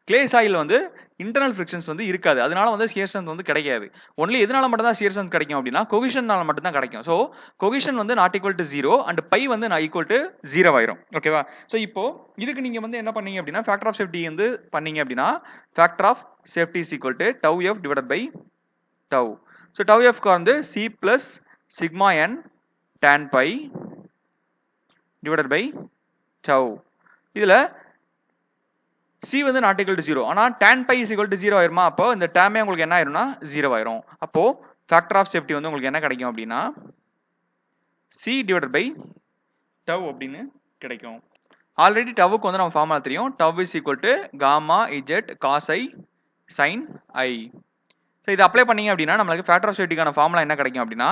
கிளே சாயில் வந்து இன்டர்னல் ஃபிரிக்ஷன்ஸ் வந்து இருக்காது. அதனால வந்து சியர் ஸ்ட்ரென்த் வந்து கிடைக்காது. ஒன்லி எதனால மட்டும் தான் சியர் ஸ்ட்ரென்த் கிடைக்கும் அப்படின்னா கொகிஷன்னால மட்டும் தான் கிடைக்கும். ஸோ கொகிஷன் வந்து not equal to 0 and pi வந்து ஈக்குவல் டு 0 ஆயிரும். ஓகேவா? ஸோ இப்போ இதுக்கு நீங்க வந்து என்ன பண்ணீங்க அப்படின்னா ஃபேக்டர் ஆஃப் சேஃப்டி வந்து பண்ணீங்க அப்படின்னா factor of safety is equal to tau F divided by tau. So tau எஃப்க்கு வந்து C plus sigma n tan by divided by tau. இதுல C வந்து நாட் ஈக்குவல் டு 0 ஆனா tan pi is equal to 0 ஆயிருமா? அப்போ இந்த டேர்மே உங்களுக்கு என்ன ஆயிரும்னா 0 ஆயிரும். அப்போ ஃபேக்டர் ஆஃப் சேஃப்டி வந்து உங்களுக்கு என்ன கிடைக்கும் அப்படின்னா C டிவைடட் பை டவ் அப்படின்னு கிடைக்கும். ஆல்ரெடி டவுக்கு வந்து நம்ம ஃபார்முலா தெரியும். Tau is equal to gamma Z cos I sin I. So இதை அப்ளை பண்ணீங்க அப்படின்னா நம்மளுக்கு ஃபேக்டர் ஆஃப் சேஃப்டிக்கான ஃபார்முலா என்ன கிடைக்கும் அப்படின்னா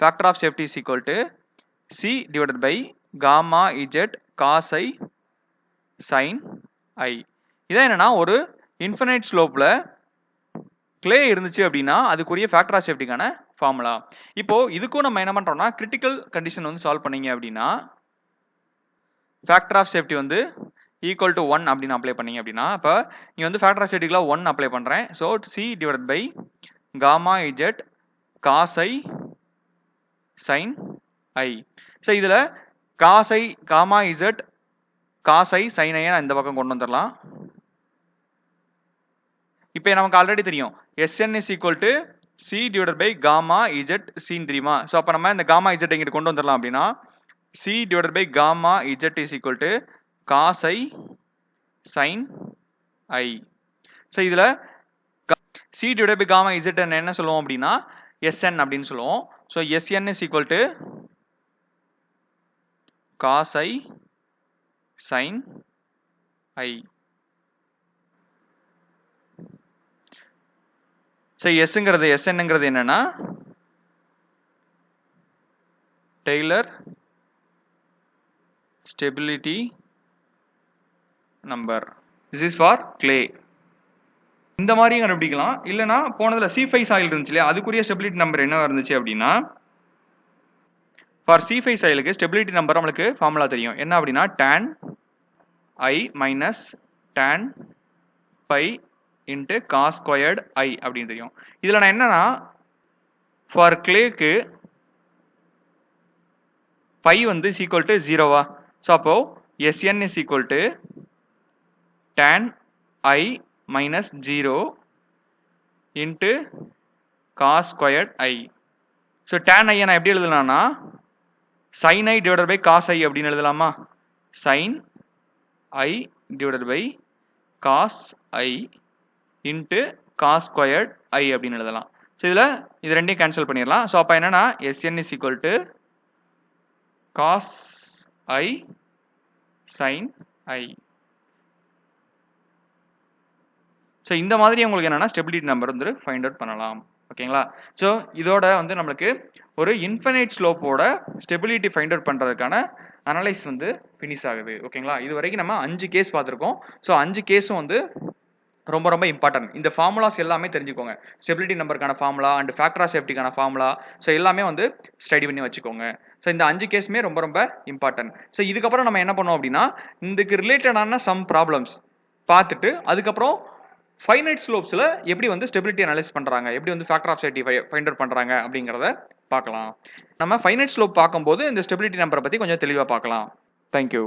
factor of safety is equal to C divided by gamma Z cos I sin I. இதான் என்னன்னா ஒரு இன்ஃபினைட் ஸ்லோப்ல கிளே இருந்துச்சு அப்படின்னா அதுக்குரிய ஃபேக்டர் ஆஃப் சேஃப்டிக்கான ஃபார்முலா. இப்போ இதுக்கும் நம்ம என்ன பண்றோம்னா கிரிட்டிக்கல் கண்டிஷன் வந்து சால்வ் பண்ணீங்க அப்படின்னா ஃபேக்டர் ஆஃப் சேஃப்டி வந்து ஈக்குவல் டு 1 அப்படின்னு அப்ளை பண்ணீங்க அப்படின்னா இப்போ நீங்க வந்து ஃபேக்டர் ஆஃப் சேஃப்டிக்குலாம் 1 அப்ளை பண்றேன். So C divided by gamma Z cos I sin I. So இதுல cos I gamma Z cos I sin I இந்த பக்கம் கொண்டு வந்துடலாம். இப்போ நமக்கு ஆல்ரெடி தெரியும் SN is equal to C divided by gamma Z sin தெரியுமா? ஸோ அப்போ நம்ம இந்த gamma Z இங்கிட்டு கொண்டு வந்துடலாம் அப்படின்னா C divided by gamma Z is equal to cos I sin I. So இதில் C divided by gamma Z என்ன சொல்லுவோம் அப்படின்னா SN அப்படின்னு சொல்லுவோம். So SN is equal to cos I sin I. So SNங்கிறது என்னன்னா Taylor stability number. This is for clay. இந்த மாதிரியும் கண்டுபிடிக்கலாம். இல்லைன்னா போனதுல C5 சாயில் இருந்துச்சு இல்லையா அதுக்குரிய ஸ்டெபிலிட்டி நம்பர் என்ன இருந்துச்சு அப்படின்னா ஃபார் C5 சாயிலுக்கு ஸ்டெபிலிட்டி நம்பர் நம்மளுக்கு ஃபார்முலா தெரியும். என்ன அப்படின்னா tan I minus tan pi into cos squared I அப்படின்னு தெரியும். இதில் நான் என்னன்னா ஃபார் கிளேக்கு பை வந்து ஈக்குவல் டு 0வா? ஸோ அப்போ SN is equal to tan I minus 0 into cos squared I. So tan I நான் எப்படி எழுதலாம்னா sin I divided by cos I அப்படின்னு எழுதலாமா? sin I divided by cos I into cos squared I அப்படின்னு எழுதலாம். So இதில் இது ரெண்டையும் கேன்சல் பண்ணிடலாம். ஸோ அப்போ என்னன்னா SN is equal to cos I sin I. So இந்த மாதிரி உங்களுக்கு என்னன்னா ஸ்டெபிலிட்டி நம்பர் வந்து ஃபைண்ட் அவுட் பண்ணலாம். ஓகேங்களா? ஸோ இதோட வந்து நம்மளுக்கு ஒரு இன்ஃபினைட் ஸ்லோப்போட ஸ்டெபிலிட்டி ஃபைண்ட் அவுட் பண்ணுறதுக்கான அனலைஸ் வந்து ஃபினிஷ் ஆகுது. ஓகேங்களா? இது வரைக்கும் நம்ம 5 கேஸ் பார்த்துருக்கோம். ஸோ 5 கேஸும் வந்து ரொம்ப ரொம்ப இம்பார்ட்டன்ட். இந்த ஃபார்முலாஸ் எல்லாமே தெரிஞ்சுக்கோங்க. ஸ்டெபிலிட்டி நம்பருக்கான ஃபார்முலா அண்ட் ஃபேக்டர் ஆஃப் சேஃப்டிக்கான ஃபார்முலா. ஸோ எல்லாமே வந்து ஸ்டடி பண்ணி வச்சுக்கோங்க. ஸோ இந்த 5 கேஸுமே ரொம்ப ரொம்ப இம்பார்ட்டன்ட். ஸோ இதுக்கப்புறம் நம்ம என்ன பண்ணுவோம் அப்படின்னா இதுக்கு ரிலேட்டடான சம் ப்ராப்ளம்ஸ் பார்த்துட்டு அதுக்கப்புறம் ஃபைனைட் ஸ்லோப்ஸில் எப்படி வந்து ஸ்டெபிலிட்டி அனலைஸ் பண்ணுறாங்க, எப்படி வந்து factor of safety find out பண்ணுறாங்க அப்படிங்கிறத பார்க்கலாம். நம்ம ஃபைனைட் ஸ்லோப் பார்க்கும்போது இந்த ஸ்டெபிலிட்டி நம்பரை பற்றி கொஞ்சம் தெளிவாக பார்க்கலாம். தேங்க்யூ.